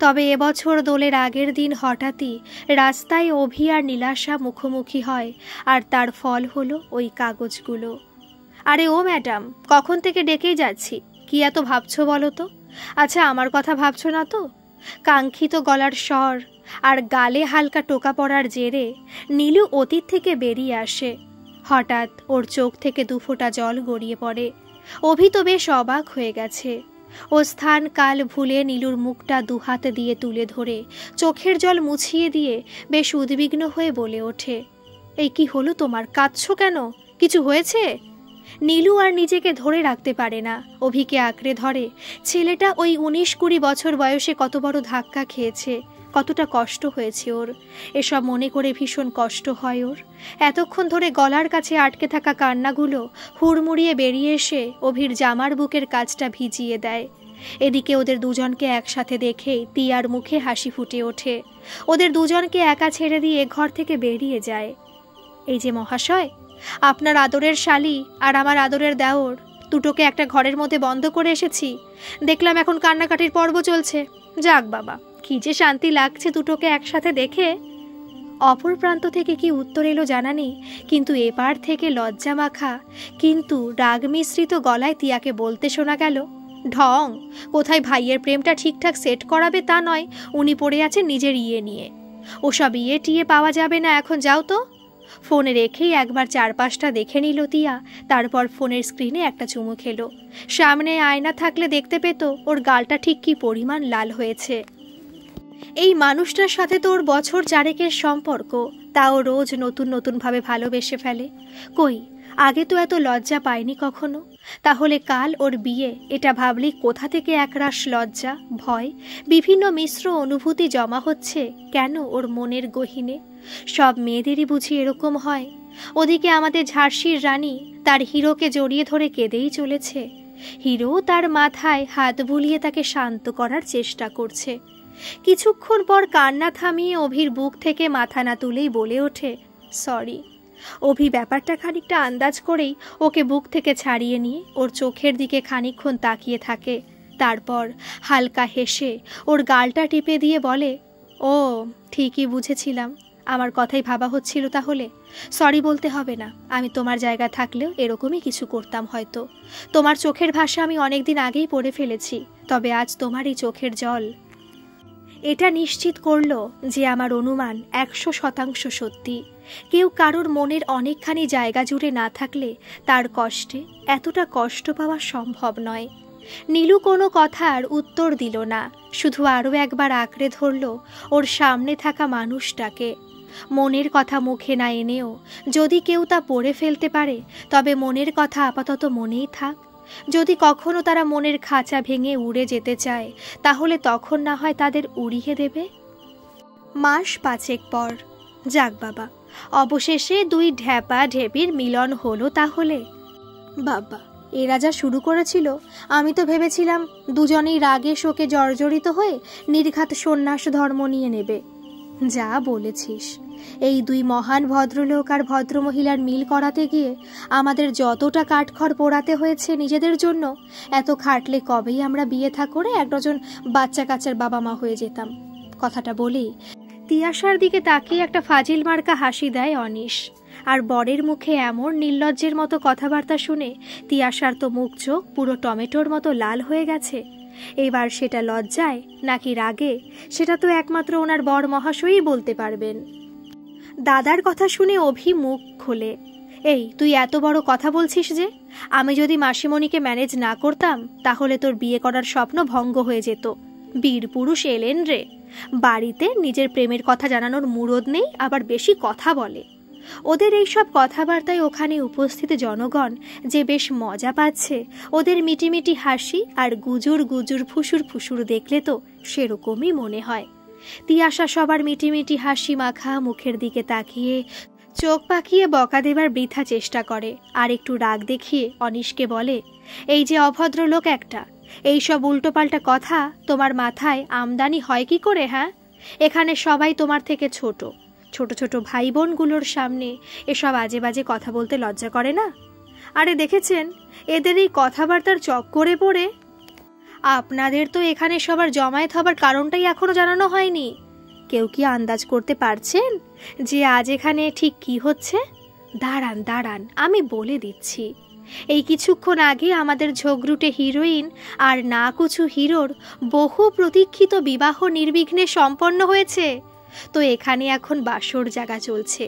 A: তবে এবছর দোলের আগের দিন হঠাৎই রাস্তায় অভি আর নীলাশা মুখোমুখি হয়, আর তার ফল হলো ওই কাগজগুলো। আরে ও ম্যাডাম, কখন থেকে ডেকেই যাচ্ছি, কি এত ভাবছো বলো তো? আচ্ছা, আমার কথা ভাবছো না তো? কাঙ্ক্ষিত গলার স্বর আর গালে হালকা টোকা পড়ার জেরে নীলু অতীত থেকে বেরিয়ে আসে। হঠাৎ ওর চোখ থেকে দুফোঁটা জল গড়িয়ে পড়ে। অভি তো বেশ অবাক হয়ে গেছে। ও স্থান কাল ভুলে নীলুর মুখটা দুহাতে দিয়ে তুলে ধরে চোখের জল মুছিয়ে দিয়ে বেশ উদ্বিগ্ন হয়ে বলে ওঠে, এই কি হলো তোমার, কাঁদছো কেন? কিছু হয়েছে? নীলু আর নিজেকে ধরে রাখতে পারে না, অভিকে আঁকড়ে ধরে। ছেলেটা ওই 19-20 বছর বয়সে কত বড় ধাক্কা খেয়েছে, কতটা কষ্ট হয়েছে ওর, এসব মনে করে ভীষণ কষ্ট হয় ওর। এতক্ষণ ধরে গলার কাছে আটকে থাকা কান্নাগুলো হুড়মুড়িয়ে বেরিয়ে এসে অভির জামার বুকের কাজটা ভিজিয়ে দেয়। এদিকে ওদের দুজনকে একসাথে দেখেই তিয়ার মুখে হাসি ফুটে ওঠে। ওদের দুজনকে একা ছেড়ে দিয়ে ঘর থেকে বেরিয়ে যায়। এই যে মহাশয়, আপনার আদরের শালি আর আমার আদরের দেওর দুটোকে একটা ঘরের মধ্যে বন্ধ করে এসেছি। দেখলাম এখন কান্নাকাটির পর্ব চলছে। যাক বাবা, কি যে শান্তি লাগছে দুটোকে একসাথে দেখে। অপর প্রান্ত থেকে কি উত্তর এলো জানা নেই, কিন্তু এপার থেকে লজ্জা মাখা কিন্তু রাগ মিশ্রিত গলায় তিয়াকে বলতে শোনা গেল, ঢং, কোথায় ভাইয়ের প্রেমটা ঠিকঠাক সেট করাবে তা নয়, উনি পড়ে আছেন নিজের ইয়ে নিয়ে। ওসব ইয়ে টিয়ে পাওয়া যাবে না, এখন যাও তো। ফোনে রেখেই একবার চারপাশটা দেখে নিল তিয়া, তারপর ফোনের স্ক্রিনে একটা চুমু খেলো। সামনে আয়না থাকলে দেখতে পেত ওর গালটা ঠিক কি পরিমাণ লাল হয়েছে। এই মানুষটার সাথে তো ওর বছর 4 সম্পর্ক, তাও রোজ নতুন নতুনভাবে ভালোবেসে ফেলে। কই, আগে তো এত লজ্জা পায়নি কখনো। তাহলে কাল ওর বিয়ে, এটা ভাবলেই কোথা থেকে একরাশ লজ্জা, ভয়, বিভিন্ন মিশ্র অনুভূতি জমা হচ্ছে কেন ওর মনের গহীনে। সব মেয়েদেরই বুঝি এরকম হয়। ওদিকে আমাদের ঝাড়সির রানী তার হিরোকে জড়িয়ে ধরে কেঁদেই চলেছে। হিরো তার মাথায় হাত বুলিয়ে তাকে শান্ত করার চেষ্টা করছে। কিছুক্ষণ পর কান্না থামিয়ে অভির বুক থেকে মাথা না তুলেই বলে ওঠে, সরি। অভি ব্যাপারটা খানিকটা আন্দাজ করেই ওকে বুক থেকে ছাড়িয়ে নিয়ে ওর চোখের দিকে খানিকক্ষণ তাকিয়ে থাকে। তারপর হালকা হেসে ওর গালটা টিপে দিয়ে বলে, ও ঠিকই বুঝেছিলাম, আমার কথাই ভাবা হচ্ছিল। তাহলে সরি বলতে হবে না, আমি তোমার জায়গা থাকলেও এরকমই কিছু করতাম হয়তো। তোমার চোখের ভাষা আমি অনেকদিন আগেই পড়ে ফেলেছি, তবে আজ তোমার এই চোখের জল এটা নিশ্চিত করলো যে আমার অনুমান 100% সত্যি। কেউ কারোর মনের অনেকখানি জায়গা জুড়ে না থাকলে তার কষ্টে এতটা কষ্ট পাওয়া সম্ভব নয়। নীলু কোনো কথার উত্তর দিল না, শুধু আরও একবার আঁকড়ে ধরল ওর সামনে থাকা মানুষটাকে। মনের কথা মুখে না এনেও যদি কেউ তা পড়ে ফেলতে পারে, তবে মনের কথা আপাতত মনেই থাক। যদি কখনো তারা মনের খাঁচা ভেঙে উড়ে যেতে চায়, তাহলে তখন না হয় তাদের উড়িয়ে দেবে। মাস 5 পর, যাক বাবা, অবশেষে 2 ঢ্যাপা ঢেপির মিলন হলো তাহলে। বাবা, এরা যা শুরু করেছিল, আমি তো ভেবেছিলাম দুজনেই রাগে শোকে জর্জরিত হয়ে নির্ঘাত সন্ন্যাস ধর্ম নিয়ে নেবে। যা বলেছিস, এই 2 মহান ভদ্রলোক আর ভদ্রমহিলার মিল করাতে গিয়ে আমাদের যতটা কাঠখড় পোড়াতে হয়েছে নিজেদের জন্য, এত খাটলে কবেই আমরা বিয়ে থা করে 1 ডজন বাচ্চা কাচ্চার বাবা মা হয়ে যেতাম। কথাটা বলেই তিয়াশার দিকে তাকিয়ে একটা ফাজিল মার্কা হাসি দেয় অনিশ। আর বরের মুখে এমন নির্লজ্জের মতো কথাবার্তা শুনে তিয়াশার তো মুখ চোখ পুরো টমেটোর মতো লাল হয়ে গেছে। এবার সেটা লজ্জায় নাকি রাগে, সেটা তো একমাত্র ওনার বর মহাশয়ই বলতে পারবেন। দাদার কথা শুনে অভি মুখ খোলে, এই তুই এত বড় কথা বলছিস যে? আমি যদি মাসিমণিকে ম্যানেজ না করতাম, তাহলে তোর বিয়ে করার স্বপ্ন ভঙ্গ হয়ে যেত। বীর পুরুষ এলেন রে, বাড়িতে নিজের প্রেমের কথা জানানোর মুরদ নেই, আবার বেশি কথা বলে। ওদের এইসব কথাবার্তায় ওখানে উপস্থিত জনগণ যে বেশ মজা পাচ্ছে, ওদের মিটিমিটি হাসি আর গুজুর গুজুর ফুসুর ফুসুর দেখলে তো সেরকমই মনে হয়। তিয়াশা সবার মিটিমিটি হাসি মাখা মুখের দিকে তাকিয়ে চোখ পাকিয়ে বকা দেবার বৃথা চেষ্টা করে, আর একটু রাগ দেখিয়ে অনিশকে বলে, এই যে অভদ্র লোক একটা, এইসব উল্টোপাল্টা কথা তোমার মাথায় আমদানি হয় কি করে? হ্যাঁ, এখানে সবাই তোমার থেকে ছোট। ছোট ছোট ভাই বোনগুলোর সামনে এসব আজে বাজে কথা বলতে লজ্জা করে না? আরে দেখেছেন এদের এই কথাবার্তার চক্করে পড়ে আপনাদের তো এখানে সবার জমায়েত হবার কারণটাই এখনো জানানো হয়নি। কেউ কি আন্দাজ করতে পারছেন যে আজ এখানে ঠিক কি হচ্ছে? দাঁড়ান দাঁড়ান, আমি বলে দিচ্ছি। এই কিছুক্ষণ আগে আমাদের ঝগড়ুটে হিরোইন আর না কুছু হিরোর বহু প্রতীক্ষিত বিবাহ নির্বিঘ্নে সম্পন্ন হয়েছে। তো এখানে এখন বাসর জাগা চলছে।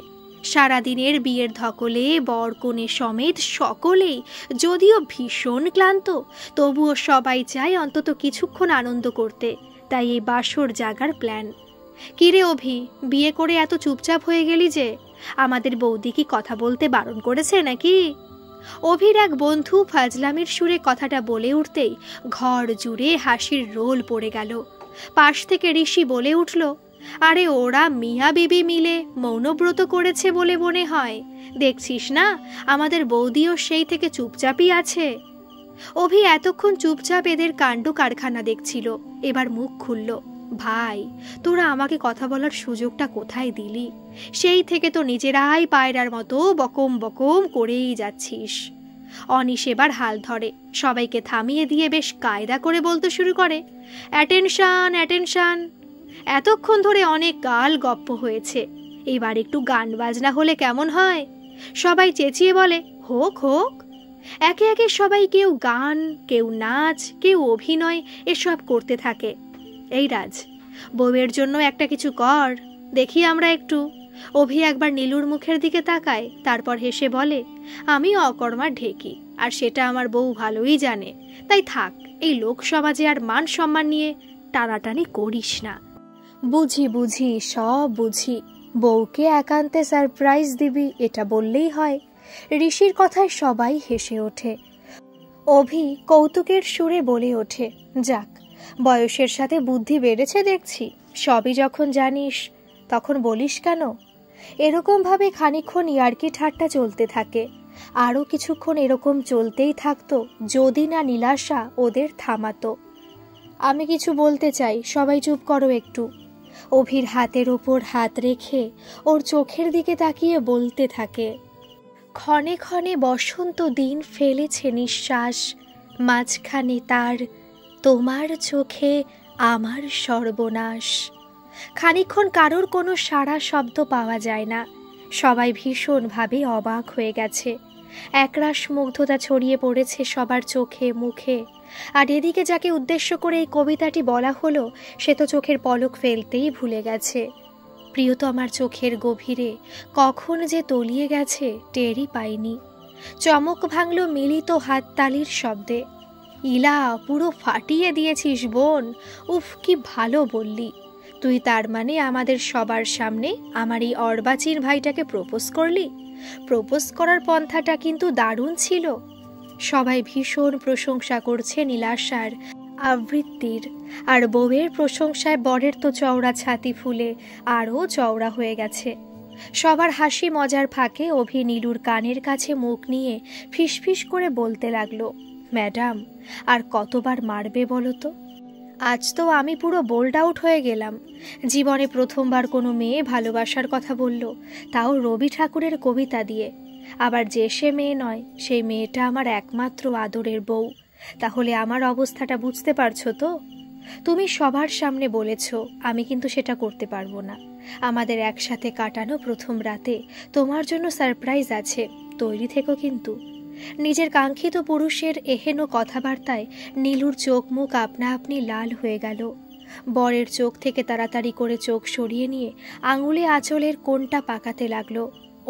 A: সারাদিনের বিয়ের ধকলে বর কনে সমেত সকলেই যদিও ভীষণ ক্লান্ত, তবুও সবাই চায় অন্তত কিছুক্ষণ আনন্দ করতে। তাই এই বাসর জাগার প্ল্যান। কিরে অভি, বিয়ে করে এত চুপচাপ হয়ে গেলি যে? আমাদের বৌদি কি কথা বলতে বারণ করেছে নাকি? অভির এক বন্ধু ফাজলামির সুরে কথাটা বলে উঠতেই ঘর জুড়ে হাসির রোল পড়ে গেল। পাশ থেকে ঋষি বলে উঠল, আরে ওরা মিয়া বিবি মিলে মৌনব্রত করেছে বলে মনে হয়। দেখছিস না আমাদের বৌদিও সেই থেকে চুপচাপই আছে। অভি এতক্ষণ চুপচাপ এদের কাণ্ড কারখানা দেখছিল, এবার মুখ খুলল। ভাই, তোরা আমাকে কথা বলার সুযোগটা কোথায় দিলি? সেই থেকে তো নিজেরাই পায়রার মতো বকম বকম করেই যাচ্ছিস। অনিশ এবার হাল ধরে, সবাইকে থামিয়ে দিয়ে বেশ কায়দা করে বলতে শুরু করে, অ্যাটেনশন অ্যাটেনশন। এতক্ষণ ধরে অনেক গাল গপ্প হয়েছে, এবার একটু গান বাজনা হলে কেমন হয়? সবাই চেঁচিয়ে বলে, হোক হোক। একে একে সবাই কেউ গান, কেউ নাচ, কেউ অভিনয় এসব করতে থাকে। এই রাজ, বউয়ের জন্য একটা কিছু কর দেখি আমরা একটু। অভি একবার নীলুর মুখের দিকে তাকায়, তারপর হেসে বলে, আমি অকর্মার ঢেকি, আর সেটা আমার বউ ভালোই জানে। তাই থাক, এই লোক সমাজে আর মান সম্মান নিয়ে টানাটানি করিস না। বুঝি বুঝি, সব বুঝি। বউকে একান্তে সারপ্রাইজ দিবি এটা বললেই হয়। ঋষির কথায় সবাই হেসে ওঠে। অভি কৌতুকের সুরে বলে ওঠে, যাক, বয়সের সাথে বুদ্ধি বেড়েছে দেখছি। সবই যখন জানিস তখন বলিস কেন? এরকমভাবে খানিকক্ষণ ইয়ার্কি ঠাট্টা চলতে থাকে। আরও কিছুক্ষণ এরকম চলতেই থাকতো যদি না নীলাশা ওদের থামাতো। আমি কিছু বলতে চাই, সবাই চুপ করো একটু। অভির হাতের ওপর হাত রেখে ওর চোখের দিকে তাকিয়ে বলতে থাকে, ক্ষণে ক্ষণে বসন্ত দিন ফেলেছে নিঃশ্বাস, মাঝখানে তার তোমার চোখে আমার সর্বনাশ। খানিকক্ষণ কারোর কোনো সাড়া শব্দ পাওয়া যায় না। সবাই ভীষণভাবে অবাক হয়ে গেছে। একরাশ মুগ্ধতা ছড়িয়ে পড়েছে সবার চোখে মুখে। আর এদিকে যাকে উদ্দেশ্য করে এই কবিতাটি বলা হলো সে তো চোখের পলক ফেলতেই ভুলে গেছে। প্রিয়তমার চোখের গভীরে কখন যে তলিয়ে গেছে টেরই পাইনি। চমক ভাঙল মিলিত হাততালির শব্দে। ইলা, পুরো ফাটিয়ে দিয়েছিস বোন, উফ কি ভালো বললি। তুই তার মানে আমাদের সবার সামনে আমার এই অর্বাচীন ভাইটাকে প্রপোজ করলি? প্রপোজ করার পন্থাটা কিন্তু দারুণ ছিল। সবাই ভীষণ প্রশংসা করছে নীলাশার আবৃত্তির, আর বউয়ের প্রশংসায় বরের তো চওড়া ছাতি ফুলে আরও চওড়া হয়ে গেছে। সবার হাসি মজার ফাঁকে অভি নীলুর কানের কাছে মুখ নিয়ে ফিসফিস করে বলতে লাগলো, ম্যাডাম, আর কতবার মারবে বলো তো? আজ তো আমি পুরো বোল্ড আউট হয়ে গেলাম। জীবনে প্রথমবার কোনো মেয়ে ভালোবাসার কথা বলল, তাও রবি ঠাকুরের কবিতা দিয়ে। আবার যে সে মেয়ে নয়, সেই মেয়েটা আমার একমাত্র আদরের বউ। তাহলে আমার অবস্থাটা বুঝতে পারছো তো? তুমি সবার সামনে বলেছ, আমি কিন্তু সেটা করতে পারবো না। আমাদের একসাথে কাটানো প্রথম রাতে তোমার জন্য সারপ্রাইজ আছে, তৈরি থেকো কিন্তু। নিজের কাঙ্ক্ষিত পুরুষের এহেন কথাবার্তায় নীলুর চোখ মুখ আপনা আপনি লাল হয়ে গেল। বরের চোখ থেকে তাড়াতাড়ি করে চোখ সরিয়ে নিয়ে আঙুলে আঁচলের কোণটা পাকাতে লাগলো।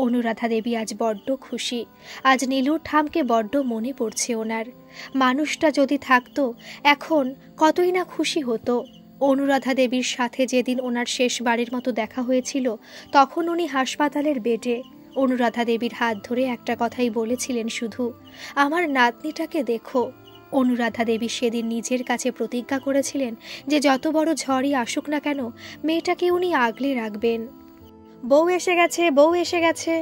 A: অনুরাধা দেবী আজ বড্ড খুশি। আজ নীলুর ঠামকে বড্ড মনে পড়ছে ওনার। মানুষটা যদি থাকতো এখন কতই না খুশি হতো। অনুরাধা দেবীর সাথে যেদিন ওনার শেষবারের মতো দেখা হয়েছিল তখন উনি হাসপাতালের বেডে। অনুরাধা দেবীর হাত ধরে একটা কথাই বলেছিলেন শুধু, আমার নাতনিটাকে দেখো। অনুরাধা দেবী সেদিন নিজের কাছে প্রতিজ্ঞা করেছিলেন যে যত বড় ঝড়ই আসুক না কেন মেয়েটাকে উনি আগলে রাখবেন। বউ এসে গেছে, বউ এসে গেছে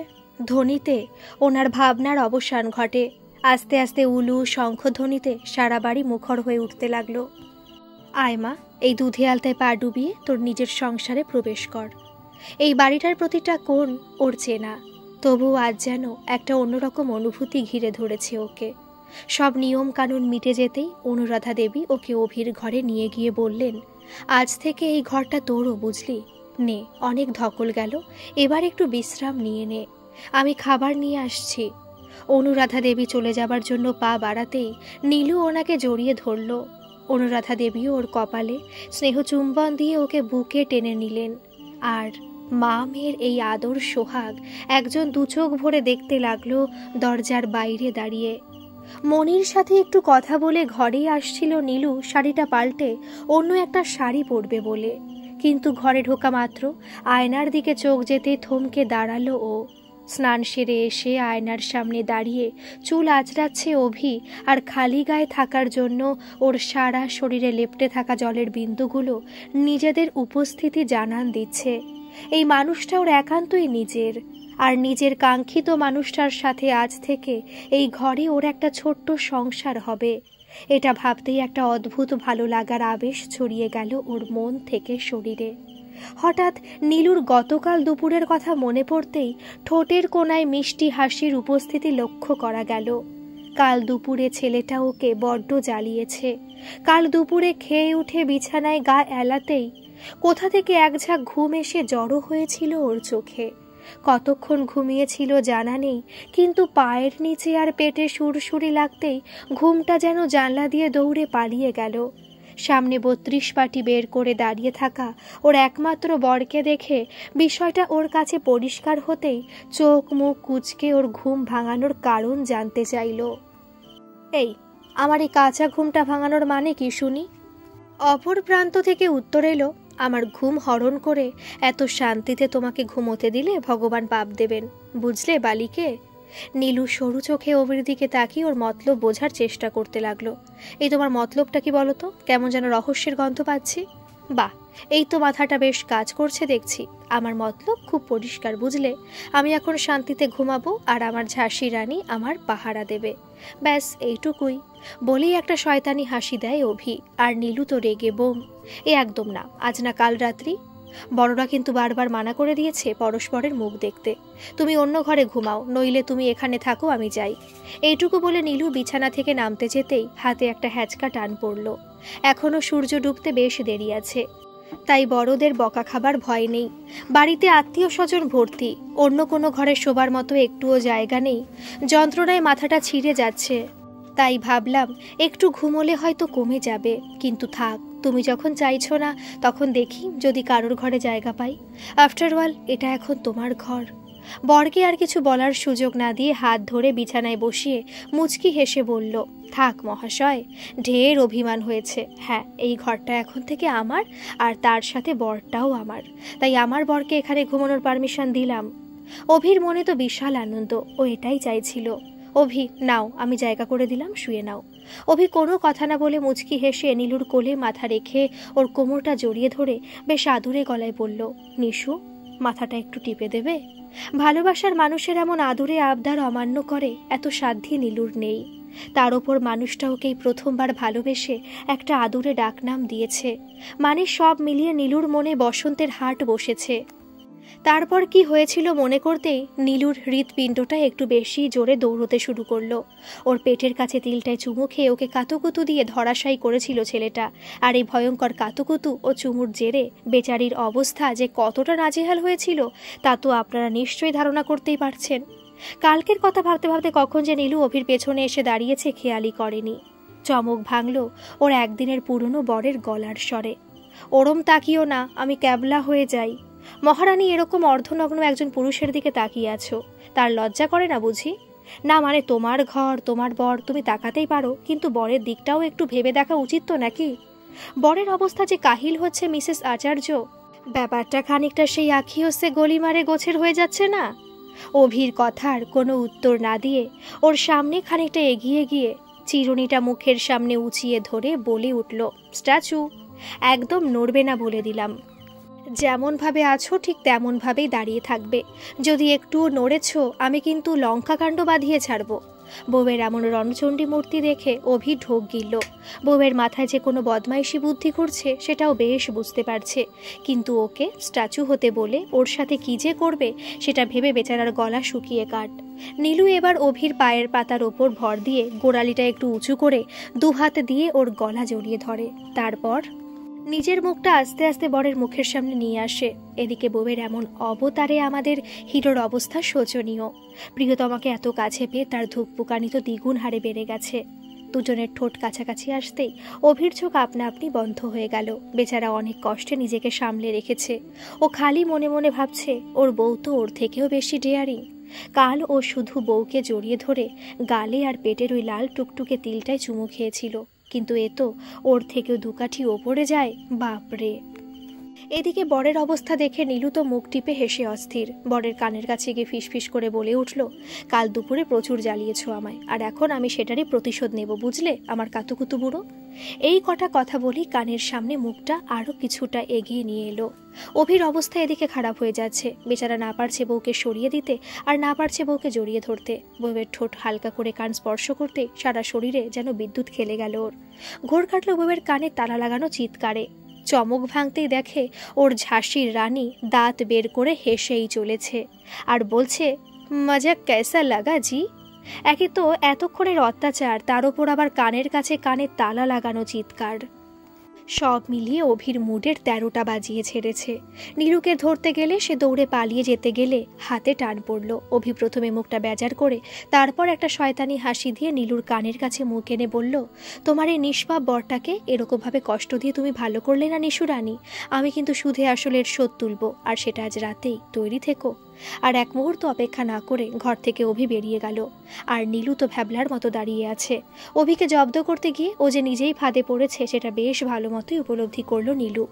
A: ধ্বনিতে ওনার ভাবনার অবসান ঘটে। আস্তে আস্তে উলু শঙ্খধ্বনিতে সারা বাড়ি মুখর হয়ে উঠতে লাগলো। আয় মা, এই দুধে আলতায় পা ডুবিয়ে তোর নিজের সংসারে প্রবেশ কর। এই বাড়িটার প্রতিটা কোণ ওর চেনা, তবুও আজ যেন একটা অন্যরকম অনুভূতি ঘিরে ধরেছে ওকে। সব নিয়ম কানুন মিটে যেতেই অনুরাধা দেবী ওকে অভির ঘরে নিয়ে গিয়ে বললেন, আজ থেকে এই ঘরটা তোরও, বুঝলি? নে, অনেক ধকল গেল, এবার একটু বিশ্রাম নিয়ে নে, আমি খাবার নিয়ে আসছি। অনুরাধা দেবী চলে যাবার জন্য পা বাড়াতেই নীলু ওনাকে জড়িয়ে ধরল। অনুরাধা দেবীও ওর কপালে স্নেহ চুম্বন দিয়ে ওকে বুকে টেনে নিলেন। আর মা মেয়ের এই আদর সোহাগ একজন দুচোখ ভরে দেখতে লাগলো দরজার বাইরে দাঁড়িয়ে। মনির সাথে একটু কথা বলে ঘরেই আসছিল নীলু শাড়িটা পাল্টে অন্য একটা শাড়ি পরবে বলে, কিন্তু ঘরে ঢোকা মাত্র আয়নার দিকে চোখ যেতে থমকে দাঁড়ালো ও। স্নান সেরে এসে আয়নার সামনে দাঁড়িয়ে চুল আঁচড়াচ্ছে অভি, আর খালি গায়ে থাকার জন্য ওর সারা শরীরে লেপ্টে থাকা জলের বিন্দুগুলো নিজেদের উপস্থিতি জানান দিচ্ছে। এই মানুষটা ওর একান্তই নিজের, আর নিজের কাঙ্ক্ষিত মানুষটার সাথে আজ থেকে এই ঘরে ওর একটা ছোট্ট সংসার হবে। এটা ভাবতেই একটা অদ্ভুত ভালো লাগার আবেশ ছড়িয়ে গেল ওর মন থেকে শরীরে। হঠাৎ নীলুর গতকাল দুপুরের কথা মনে পড়তেই ঠোঁটের কোণায় মিষ্টি হাসির উপস্থিতি লক্ষ্য করা গেল। কাল দুপুরে ছেলেটা ওকে বড্ড জ্বালিয়েছে। কাল দুপুরে খেয়ে উঠে বিছানায় গা এলাতেই কোথা থেকে এক ঝাঁক ঘুম এসে জড়ো হয়েছিল ওর চোখে। কতক্ষণ ঘুমিয়েছিল জানা নেই, কিন্তু পায়ের নিচে আর পেটে সুরসুরি লাগতেই ঘুমটা যেন জানলা দিয়ে দৌড়ে পালিয়ে গেল। সামনে ৩২ পাটি বের করে দাঁড়িয়ে থাকা ওর একমাত্র বরকে দেখে বিষয়টা ওর কাছে পরিষ্কার হতেই চোখ মুখ কুঁচকে ওর ঘুম ভাঙানোর কারণ জানতে চাইল। এই, আমার এই কাঁচা ঘুমটা ভাঙানোর মানে কি শুনি? অপর প্রান্ত থেকে উত্তর এলো, আমার ঘুম হরণ করে এত শান্তিতে তোমাকে ঘুমোতে দিলে ভগবান পাপ দেবেন, বুঝলে বালিকে? নীলু সরু চোখে অভির দিকে তাকিয়ে ওর মতলব বোঝার চেষ্টা করতে লাগলো। এই তোমার মতলবটা কি বলো তো? কেমন যেন রহস্যের গন্ধ পাচ্ছি। বাহ, এই তো মাথাটা বেশ কাজ করছে দেখছি। আমার মতলব খুব পরিষ্কার, বুঝলে? আমি এখন শান্তিতে ঘুমাবো আর আমার ঝাঁসি রানী আমার পাহারা দেবে, ব্যাস এইটুকুই। বলেই একটা শয়তানি হাসি দেয় অভি, আর নীলু তো রেগে বোম। এ একদম না, আজ না কাল রাত্রি। বড়রা কিন্তু বারবার মানা করে দিয়েছে পরস্পরের মুখ দেখতে। তুমি অন্য ঘরে ঘুমাও, নইলে তুমি এখানে থাকো, আমি যাই। এইটুকু বলে নীলু বিছানা থেকে নামতে যেতেই হাতে একটা হ্যাচকা টান পড়ল। এখনো সূর্য ডুবতে বেশ দেরি আছে, তাই বড়দের বকা খাবার ভয় নেই। বাড়িতে আত্মীয় স্বজন ভর্তি, অন্য কোনো ঘরে শোবার মতো একটুও জায়গা নেই। যন্ত্রণায় মাথাটা ছিঁড়ে যাচ্ছে, তাই ভাবলাম একটু ঘুমোলে হয়তো কমে যাবে। কিন্তু থাক, তুমি যখন চাইছো না, তখন দেখি যদি কারোর ঘরে জায়গা পাই। আফটার অল এটা এখন তোমার ঘর। বরকে আর কিছু বলার সুযোগ না দিয়ে হাত ধরে বিছানায় বসিয়ে মুচকি হেসে বলল, থাক মহাশয়, ঢের অভিমান হয়েছে। হ্যাঁ, এই ঘরটা এখন থেকে আমার, আর তার সাথে বরটাও আমার, তাই আমার বরকে এখানে ঘুমানোর পারমিশন দিলাম। অভির মনে তো বিশাল আনন্দ, ও এটাই চাইছিল। অভি, নাও, আমি জায়গা করে দিলাম, শুয়ে নাও। অভি কোনো কথা না বলে মুচকি হেসে নীলুর কোলে মাথা রেখে ওর কোমরটা জড়িয়ে ধরে বেশ আদুরে গলায় বলল, নিশু, মাথাটা একটু টিপে দেবে? ভালোবাসার মানুষের এমন আদুরে আবদার অমান্য করে এত সাধ্যি নীলুর নেই। তার ওপর মানুষটা ওকেই প্রথমবার ভালোবেসে একটা আদুরে ডাকনাম দিয়েছে, মানে সব মিলিয়ে নীলুর মনে বসন্তের হাট বসেছে। তারপর কি হয়েছিল মনে করতেই নীলুর হৃৎপিণ্ডটা একটু বেশি জোরে দৌড়তে শুরু করলো। ওর পেটের কাছে তিলটায় চুমু খেয়ে ওকে কাতুকুতু দিয়ে ধরাশায়ী করেছিল ছেলেটা। আর এই ভয়ঙ্কর কাতুকুতু ও চুমুর জেরে বেচারির অবস্থা যে কতটা নাজেহাল হয়েছিল তা তো আপনারা নিশ্চয়ই ধারণা করতেই পারছেন। কালকের কথা ভাবতে ভাবতে কখন যে নীলু অভির পেছনে এসে দাঁড়িয়েছে খেয়ালই করেনি। চমক ভাঙল ওর একদিনের পুরনো বরের গলার স্বরে, ওরম তাকিও না, আমি ক্যাবলা হয়ে যাই। মহারানী, এরকম অর্ধনগ্ন একজন পুরুষের দিকে তাকিয়ে আছো, তার লজ্জা করে না বুঝি? না মানে তোমার ঘর, তোমার বর, তুমি তাকাতেই পারো, কিন্তু বরের দিকটাও একটু ভেবে দেখা উচিত তো নাকি? বরের অবস্থা যে কাহিল হচ্ছে মিসেস আচার্য, ব্যাপারটা খানিকটা সেই আখিওসে গলি মারে গোছের হয়ে যাচ্ছে না? অভির কথার কোনো উত্তর না দিয়ে ওর সামনে খানিকটা এগিয়ে গিয়ে চিরুনিটা মুখের সামনে উঁচিয়ে ধরে বলে উঠল, স্ট্যাচু, একদম নড়বে না বলে দিলাম। যেমনভাবে আছো ঠিক তেমনভাবেই দাঁড়িয়ে থাকবে। যদি একটুও নড়েছ, আমি কিন্তু লঙ্কাকাণ্ড বাঁধিয়ে ছাড়ব। বউয়ের এমন রণচণ্ডী মূর্তি দেখে অভি ঢোক গিলল। বউয়ের মাথায় যে কোনো বদমাইশি বুদ্ধি করছে সেটাও বেশ বুঝতে পারছে, কিন্তু ওকে স্ট্যাচু হতে বলে ওর সাথে কি যে করবে সেটা ভেবে বেচারার গলা শুকিয়ে কাট। নীলু এবার অভির পায়ের পাতার ওপর ভর দিয়ে গোড়ালিটা একটু উঁচু করে দুহাত দিয়ে ওর গলা জড়িয়ে ধরে, তারপর নিজের মুখটা আস্তে আস্তে বরের মুখের সামনে নিয়ে আসে। এদিকে বউয়ের এমন অবতারে আমাদের হিরোর অবস্থা শোচনীয়। প্রিয়তমাকে এত কাছে পেয়ে তার ধুকপুকানি তো দ্বিগুণ হারে বেড়ে গেছে। দুজনের ঠোঁট কাছাকাছি আসতেই অভির চোখ আপনা আপনি বন্ধ হয়ে গেল। বেচারা অনেক কষ্টে নিজেকে সামলে রেখেছে। ও খালি মনে মনে ভাবছে ওর বউ তো ওর থেকেও বেশি ডেয়ারিং। কাল ও শুধু বউকে জড়িয়ে ধরে গালে আর পেটের ওই লাল টুকটুকে তিলটায় চুমু খেয়েছিল, কিন্তু এ তো ওর থেকেও দুকাঠি ওপরে যায়। বাপরে! এদিকে বরের অবস্থা দেখে নীলু তো মুখ টিপে হেসে অস্থির। বরের কানের কাছে গিয়ে ফিসফিস করে বলে উঠল, কাল দুপুরে প্রচুর জ্বালিয়েছ আমায়, আর এখন আমি সেটারই প্রতিশোধ নেব, বুঝলে আমার কাতুকুতু বুড়ো। এই কটা কথা বলি কানের সামনে মুখটা আরও কিছুটা এগিয়ে নিয়ে এলো। অভির অবস্থা এদিকে খারাপ হয়ে যাচ্ছে। বেচারা না পারছে বউকে সরিয়ে দিতে, আর না পারছে বউকে জড়িয়ে ধরতে। বউয়ের ঠোঁট হালকা করে কান স্পর্শ করতে সারা শরীরে যেন বিদ্যুৎ খেলে গেল ওর। ঘোর কাটল বউয়ের কানে তালা লাগানো চিৎকারে। চমক ভাঙতেই দেখে ওর ঝাঁসির রানী দাঁত বের করে হেসেই চলেছে আর বলছে, মজা কেসা লাগা জি? একে তো এতক্ষণের অত্যাচার, তার ওপর আবার কানের কাছে কানে তালা লাগানো চিৎকার। সব মিলিয়ে অভির মুডের 13টা বাজিয়ে ছেড়েছে। নীলুকে ধরতে গেলে সে দৌড়ে পালিয়ে যেতে গেলে হাতে টান পড়ল। অভি প্রথমে মুখটা বেজার করে, তারপর একটা শয়তানি হাসি দিয়ে নীলুর কানের কাছে মুখ এনে বলল, তোমার এই নিষ্পাপ বরটাকে এরকমভাবে কষ্ট দিয়ে তুমি ভালো করলে না নিশু রানী। আমি কিন্তু সুধে আসলের শোধ তুলব, আর সেটা আজ রাতেই। তৈরি থেকো। আর এক মুহূর্ত অপেক্ষা না করে ঘর থেকে অভি বেরিয়ে গেল। আর নীলু তো ভ্যাবলার মতো দাঁড়িয়ে আছে। অভিকে জব্দ করতে গিয়ে ও যে নিজেই ফাঁদে পড়েছে সেটা বেশ ভালো মতোই উপলব্ধি করল নীলু।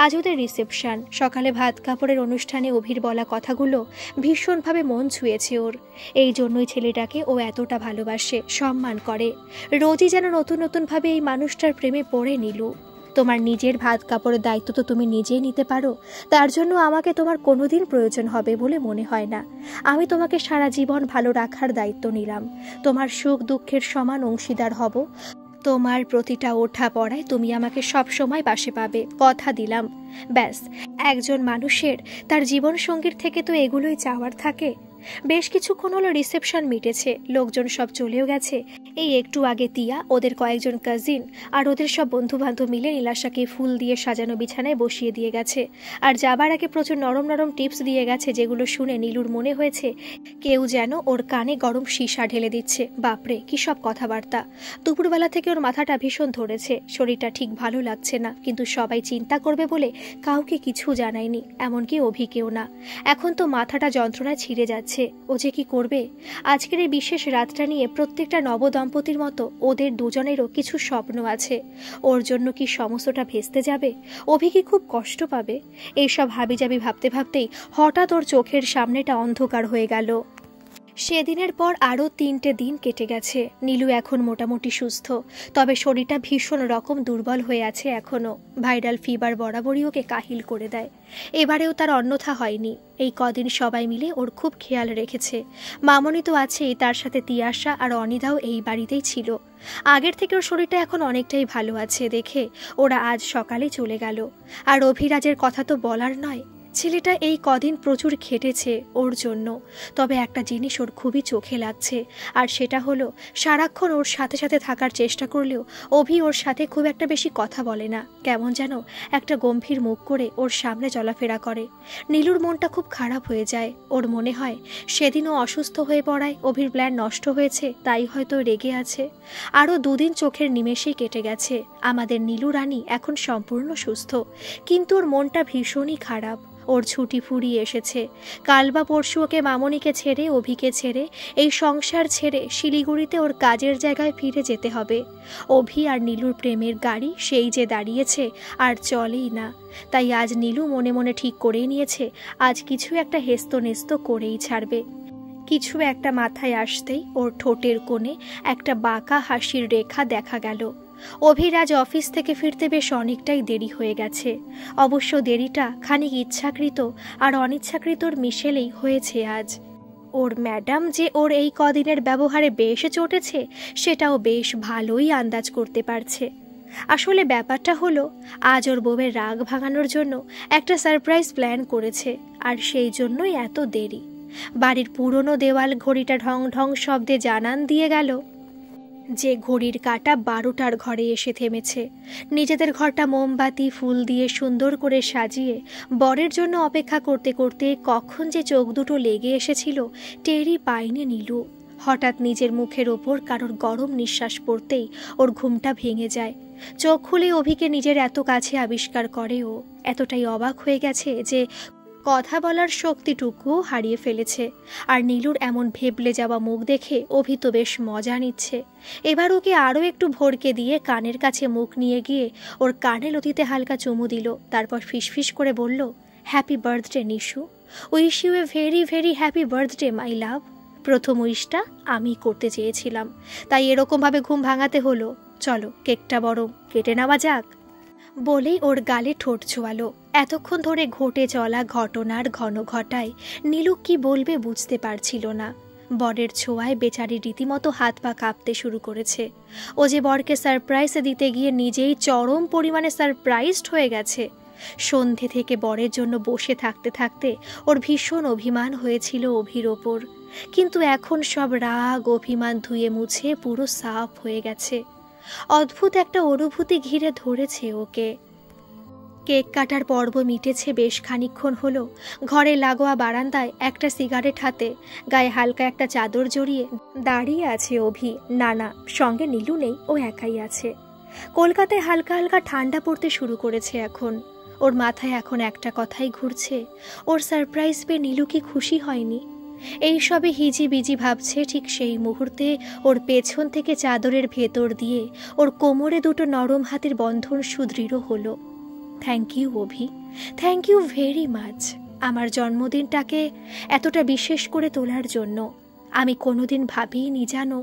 A: আজ ওদের রিসেপশন। সকালে ভাত কাপড়ের অনুষ্ঠানে অভির বলা কথাগুলো ভীষণভাবে মন ছুঁয়েছে ওর। এই জন্যই ছেলেটাকে ও এতটা ভালোবাসে, সম্মান করে। রোজই যেন নতুন নতুনভাবে এই মানুষটার প্রেমে পড়ে নীলু। তোমার নিজের ভাত কাপড়ের দায়িত্ব তো তুমি নিজেই নিতে পারো, তার জন্য আমাকে তোমার কোনোদিন প্রয়োজন হবে বলে মনে হয় না। আমি তোমাকে সারা জীবন ভালো রাখার দায়িত্ব নিলাম। তোমার সুখ দুঃখের সমান অংশীদার হব। তোমার প্রতিটা ওঠা পড়ায় তুমি আমাকে সব সময় পাশে পাবে, কথা দিলাম। ব্যাস, একজন মানুষের তার জীবন সঙ্গীর থেকে তো এগুলোই চাওয়ার থাকে। বেশ কিছুক্ষণ হলো রিসেপশন মিটেছে, লোকজন সব চলেও গেছে। এই একটু আগে তিয়া, ওদের কয়েকজন কাজিন আর ওদের সব বন্ধু বান্ধব মিলে নীলাশাকে ফুল দিয়ে সাজানো বিছানায় বসিয়ে দিয়ে গেছে। আর যাবার আগে প্রচুর নরম নরম টিপস দিয়ে গেছে, যেগুলো শুনে নীলুর মনে হয়েছে কেউ যেন ওর কানে গরম সীসা ঢেলে দিচ্ছে। বাপরে, কি সব কথাবার্তা! দুপুরবেলা থেকে ওর মাথাটা ভীষণ ধরেছে, শরীরটা ঠিক ভালো লাগছে না, কিন্তু সবাই চিন্তা করবে বলে কাউকে কিছু জানায়নি, এমনকি অভিকেও না। এখন তো মাথাটা যন্ত্রণায় ছিঁড়ে যাচ্ছে। ও যে কি করবে? আজকের এই বিশেষ রাতটা নিয়ে প্রত্যেকটা নবদম্পতির মতো ওদের দুজনেরও কিছু স্বপ্ন আছে। ওর জন্য কি সমস্তটা ভেস্তে যাবে? অভি কি খুব কষ্ট পাবে? এইসব হাবিজাবি ভাবতে ভাবতেই হঠাৎ ওর চোখের সামনেটা অন্ধকার হয়ে গেল। সেদিনের পর আরও 3টে দিন কেটে গেছে। নীলু এখন মোটামুটি সুস্থ, তবে শরীরটা ভীষণ রকম দুর্বল হয়ে আছে এখনও। ভাইরাল ফিভার বরাবরই ওকে কাহিল করে দেয়। এবারেও তার অন্যথা হয়নি। এই কদিন সবাই মিলে ওর খুব খেয়াল রেখেছে। মামনি তো আছেই, তার সাথে তিয়াশা আর অনিদাও এই বাড়িতেই ছিল। আগের থেকে ওর শরীরটা এখন অনেকটাই ভালো আছে দেখে ওরা আজ সকালে চলে গেল। আর অভিরাজের কথা তো বলার নয়। ছেলেটা এই কদিন প্রচুর খেটেছে ওর জন্য, তবে একটা জিনিস ওর খুবই চোখে লাগছে, আর সেটা হলো সারাক্ষণ ওর সাথে সাথে থাকার চেষ্টা করলেও অভি ওর সাথে খুব একটা বেশি কথা বলে না। কেমন যেন একটা গম্ভীর মুখ করে ওর সামনে চলাফেরা করে। নীলুর মনটা খুব খারাপ হয়ে যায়। ওর মনে হয় সেদিনও অসুস্থ হয়ে পড়ায় অভির প্ল্যান নষ্ট হয়েছে, তাই হয়তো রেগে আছে। আরও 2 দিন চোখের নিমেষেই কেটে গেছে। আমাদের নীলু রানী এখন সম্পূর্ণ সুস্থ, কিন্তু ওর মনটা ভীষণই খারাপ। ওর ছুটি ফুরিয়ে এসেছে। কাল বা পরশু ওকে মামনিকে ছেড়ে, অভিকে ছেড়ে, এই সংসার ছেড়ে শিলিগুড়িতে ওর কাজের জায়গায় ফিরে যেতে হবে। অভি আর নীলুর প্রেমের গাড়ি সেই যে দাঁড়িয়েছে, আর চলেই না। তাই আজ নীলু মনে মনে ঠিক করেই নিয়েছে আজ কিছু একটা হেস্তনেস্ত করেই ছাড়বে। কিছু একটা মাথায় আসতেই ওর ঠোঁটের কোণে একটা বাঁকা হাসির রেখা দেখা গেল। অভিরাজ অফিস থেকে ফিরতে বেশ অনেকটাই দেরি হয়ে গেছে। অবশ্য দেরিটা খানিক ইচ্ছাকৃত আর অনিচ্ছাকৃতর মিশেলেই হয়েছে আজ। ওর ম্যাডাম যে ওর এই কদিনের ব্যবহারে বেশ চটেছে সেটাও বেশ ভালোই আন্দাজ করতে পারছে। আসলে ব্যাপারটা হলো, আজ ওর বউয়ের রাগ ভাঙানোর জন্য একটা সারপ্রাইজ প্ল্যান করেছে, আর সেই জন্যই এত দেরি। বাড়ির পুরনো দেওয়াল ঘড়িটা ঢং ঢং শব্দে জানান দিয়ে গেল যে ঘড়ির কাঁটা 12টার ঘরে এসে থেমেছে। নিজেদের ঘরটা মোমবাতি ফুল দিয়ে সুন্দর করে সাজিয়ে বরের জন্য অপেক্ষা করতে করতে কখন যে চোখ দুটো লেগে এসেছিল টেরই পায়নি নীলু। হঠাৎ নিজের মুখের ওপর কারোর গরম নিঃশ্বাস পড়তেই ওর ঘুমটা ভেঙে যায়। চোখ খুলে অভিকে নিজের এত কাছে আবিষ্কার করে ও এতটাই অবাক হয়ে গেছে যে কথা বলার শক্তিটুকু হারিয়ে ফেলেছে। আর নীলুর এমন ভেবলে যাওয়া মুখ দেখে অভি তো বেশ মজা নিচ্ছে। এবার ওকে আরও একটু ভড়কে দিয়ে কানের কাছে মুখ নিয়ে গিয়ে ওর কানে লতিতে হালকা চুমু দিল। তারপর ফিসফিস করে বলল, happy birthday Nishu, wish you a very very happy birthday my love. প্রথম উইশটা আমি করতে চেয়েছিলাম, তাই এরকমভাবে ঘুম ভাঙাতে হলো। চলো কেকটা বরং কেটে নেওয়া যাক। বলেই ওর গালে ঠোঁট ছোঁয়ালো। এতক্ষণ ধরে ঘটে চলা ঘটনার ঘন ঘটায় নীলু কি বলবে বুঝতে পারছিল না। বরের ছোঁয়ায় বেচারি রীতিমতো হাত পা কাঁপতে শুরু করেছে। ও যে বরকে সারপ্রাইজ দিতে গিয়ে নিজেই চরম পরিমাণে সারপ্রাইজড হয়ে গেছে। সন্ধে থেকে বরের জন্য বসে থাকতে থাকতে ওর ভীষণ অভিমান হয়েছিল অভির ওপর, কিন্তু এখন সব রাগ অভিমান ধুয়ে মুছে পুরো সাফ হয়ে গেছে। অদ্ভুত একটা অনুভূতি ঘিরে ধরেছে ওকে। কেক কাটার পর্ব মিটেছে বেশ খানিকক্ষণ হলো। ঘরে লাগোয়া বারান্দায় একটা সিগারেট হাতে গায়ে হালকা একটা চাদর জড়িয়ে দাঁড়িয়ে আছে অভি। না, সঙ্গে নীলু নেই, ও একাই আছে। কলকাতায় হালকা হালকা ঠান্ডা পড়তে শুরু করেছে এখন। ওর মাথায় এখন একটা কথাই ঘুরছে, ওর সারপ্রাইজ পেয়ে নীলু কি খুশি হয়নি? এই সবে হিজি বিজি ভাবছে, ঠিক সেই মুহূর্তে ওর পেছন থেকে চাদরের ভেতর দিয়ে ওর কোমরে দুটো নরম হাতের বন্ধন সুদৃঢ় হলো। Thank you Abhi, thank you very much আমার জন্মদিনটাকে এতটা বিশেষ করে তোলার জন্য। আমি কোনোদিন ভাবিনি জানো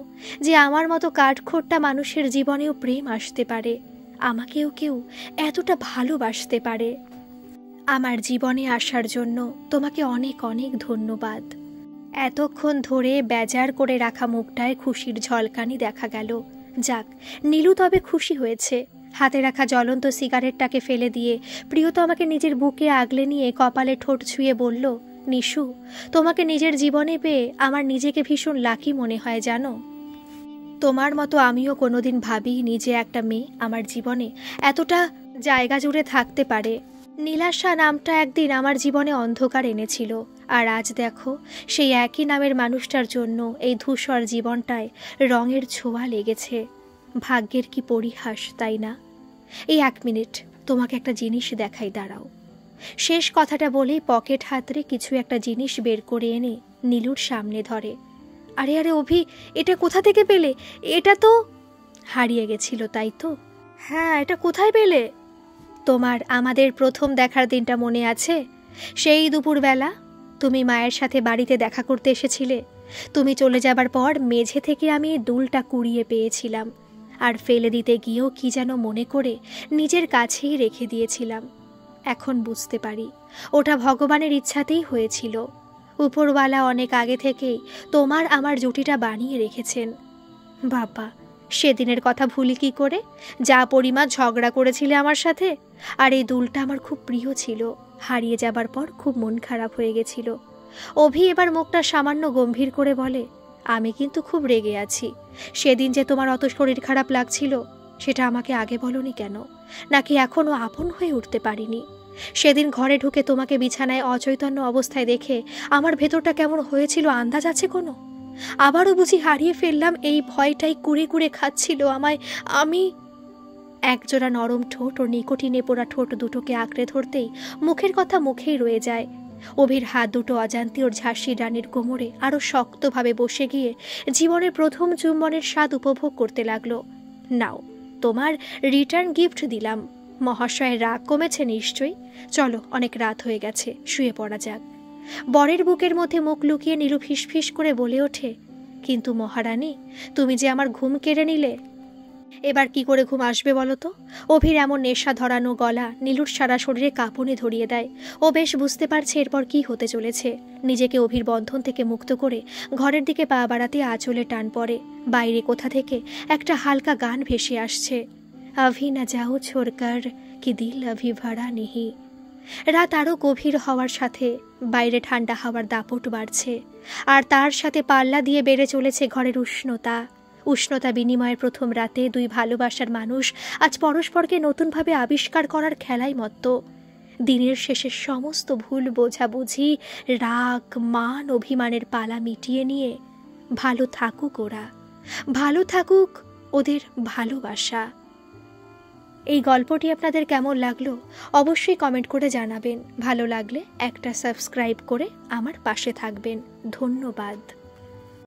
A: যে আমার মতো কাঠখোট্টা মানুষের জীবনেও প্রেম আসতে পারে, আমাকেও কেউ এতটা ভালোবাসতে পারে। আমার জীবনে আসার জন্য তোমাকে অনেক অনেক ধন্যবাদ। এতক্ষণ ধরে বেজার করে রাখা মুখটায় খুশির ঝলকানি দেখা গেল। যাক, নীলু তবে খুশি হয়েছে। হাতে রাখা জ্বলন্ত সিগারেটটাকে ফেলে দিয়ে প্রিয়তমাকে নিজের বুকে আগলে নিয়ে কপালে ঠোঁট ছুঁয়ে বলল, নিশু, তোমাকে নিজের জীবনে পেয়ে আমার নিজেকে ভীষণ লাকি মনে হয় জানো। তোমার মতো আমিও কোনোদিন ভাবিনি যে একটা মেয়ে আমার জীবনে এতটা জায়গা জুড়ে থাকতে পারে। নীলাশা নামটা একদিন আমার জীবনে অন্ধকার এনেছিল, আর আজ দেখো সেই একই নামের মানুষটার জন্য এই ধূসর জীবনটায় রঙের ছোঁয়া লেগেছে। ভাগ্যের কি পরিহাস, তাই না? এই 1 মিনিট, তোমাকে একটা জিনিস দেখাই, দাঁড়াও। শেষ কথাটা বলেই পকেট হাতড়ে কিছু একটা জিনিস বের করে এনে নীলুর সামনে ধরে। আরে আরে অভি, এটা কোথা থেকে পেলে? এটা তো হারিয়ে গেছিল, তাই তো? হ্যাঁ, এটা কোথায় পেলে? তোমার আমাদের প্রথম দেখার দিনটা মনে আছে? সেই দুপুরবেলা তুমি মায়ের সাথে বাড়িতে দেখা করতে এসেছিলে। তুমি চলে যাবার পর মেঝে থেকে আমি দুলটা কুড়িয়ে পেয়েছিলাম, আর ফেলে দিতে গিয়েও কি যেন মনে করে নিজের কাছেই রেখে দিয়েছিলাম। এখন বুঝতে পারি ওটা ভগবানের ইচ্ছাতেই হয়েছিল। উপরওয়ালা অনেক আগে থেকেই তোমার আমার জুটিটা বানিয়ে রেখেছেন। বাবা, সেদিনের কথা ভুলি কি করে? যা পরিমাণ ঝগড়া করেছিলে আমার সাথে। আর এই দুলটা আমার খুব প্রিয় ছিল, হারিয়ে যাবার পর খুব মন খারাপ হয়ে গেছিল। অভি এবার মুখটা সামান্য গম্ভীর করে বলে, আমি কিন্তু খুব রেগে আছি। সেদিন যে তোমার অত শরীর খারাপ লাগছিল, সেটা আমাকে আগে বলনি কেন? নাকি এখনো আপন হয়ে উঠতে পারিনি? সেদিন ঘরে ঢুকে তোমাকে বিছানায় অচৈতন্য অবস্থায় দেখে আমার ভেতরটা কেমন হয়েছিল আন্দাজ আছে কোনো? আবারও বুঝি হারিয়ে ফেললাম, এই ভয়টাই কুড়ে কুড়ে খাচ্ছিল আমায়। আমি একজোড়া নরম ঠোঁট ও নিকোটিনে পোড়া ঠোঁট দুটোকে আঁকড়ে ধরতেই মুখের কথা মুখেই রয়ে যায়। অভির হাত দুটো অজান্তে ওর ঝাঁসি রানীর কোমরে আরও শক্তভাবে বসে গিয়ে জীবনের প্রথম চুম্বনের স্বাদ উপভোগ করতে লাগলো। নাও, তোমার রিটার্ন গিফট দিলাম। মহাশয়ের রাগ কমেছে নিশ্চয়ই। চলো, অনেক রাত হয়ে গেছে, শুয়ে পড়া যাক। বরের বুকের মধ্যে মুখ লুকিয়ে নীলু ফিসফিস করে বলে ওঠে, কিন্তু মহারানী, তুমি যে আমার ঘুম কেড়ে নিলে। এবার কি করে ঘুম আসবে বলো তো? অভির এমন নেশা ধরানো গলা নীলুর সারা শরীরে কাঁপুনি ধরিয়ে দেয়। ও বেশ বুঝতে পারছে এরপর কি হতে চলেছে। নিজেকে অভির বন্ধন থেকে মুক্ত করে ঘরের দিকে পা বাড়াতে আঁচলে টান পড়ে। বাইরে কোথা থেকে একটা হালকা গান ভেসে আসছে, আভি না যাও ছোড়কর কি দিল আভি ভাড়া নিহি। রাত আরও গভীর হওয়ার সাথে বাইরে ঠান্ডা হাওয়ার দাপট বাড়ছে, আর তার সাথে পাল্লা দিয়ে বেড়ে চলেছে ঘরের উষ্ণতা বিনিময়ের প্রথম রাতে দুই ভালোবাসার মানুষ আজ পরস্পরকে নতুনভাবে আবিষ্কার করার খেলায় মত্ত। দিনের শেষে সমস্ত ভুল বোঝাবুঝি, রাগ, মান, অভিমানের পালা মিটিয়ে নিয়ে ভালো থাকুক ওরা, ভালো থাকুক ওদের ভালোবাসা। এই গল্পটি আপনাদের কেমন লাগলো অবশ্যই কমেন্ট করে জানাবেন। ভালো লাগলে একটা সাবস্ক্রাইব করে আমার পাশে থাকবেন। ধন্যবাদ।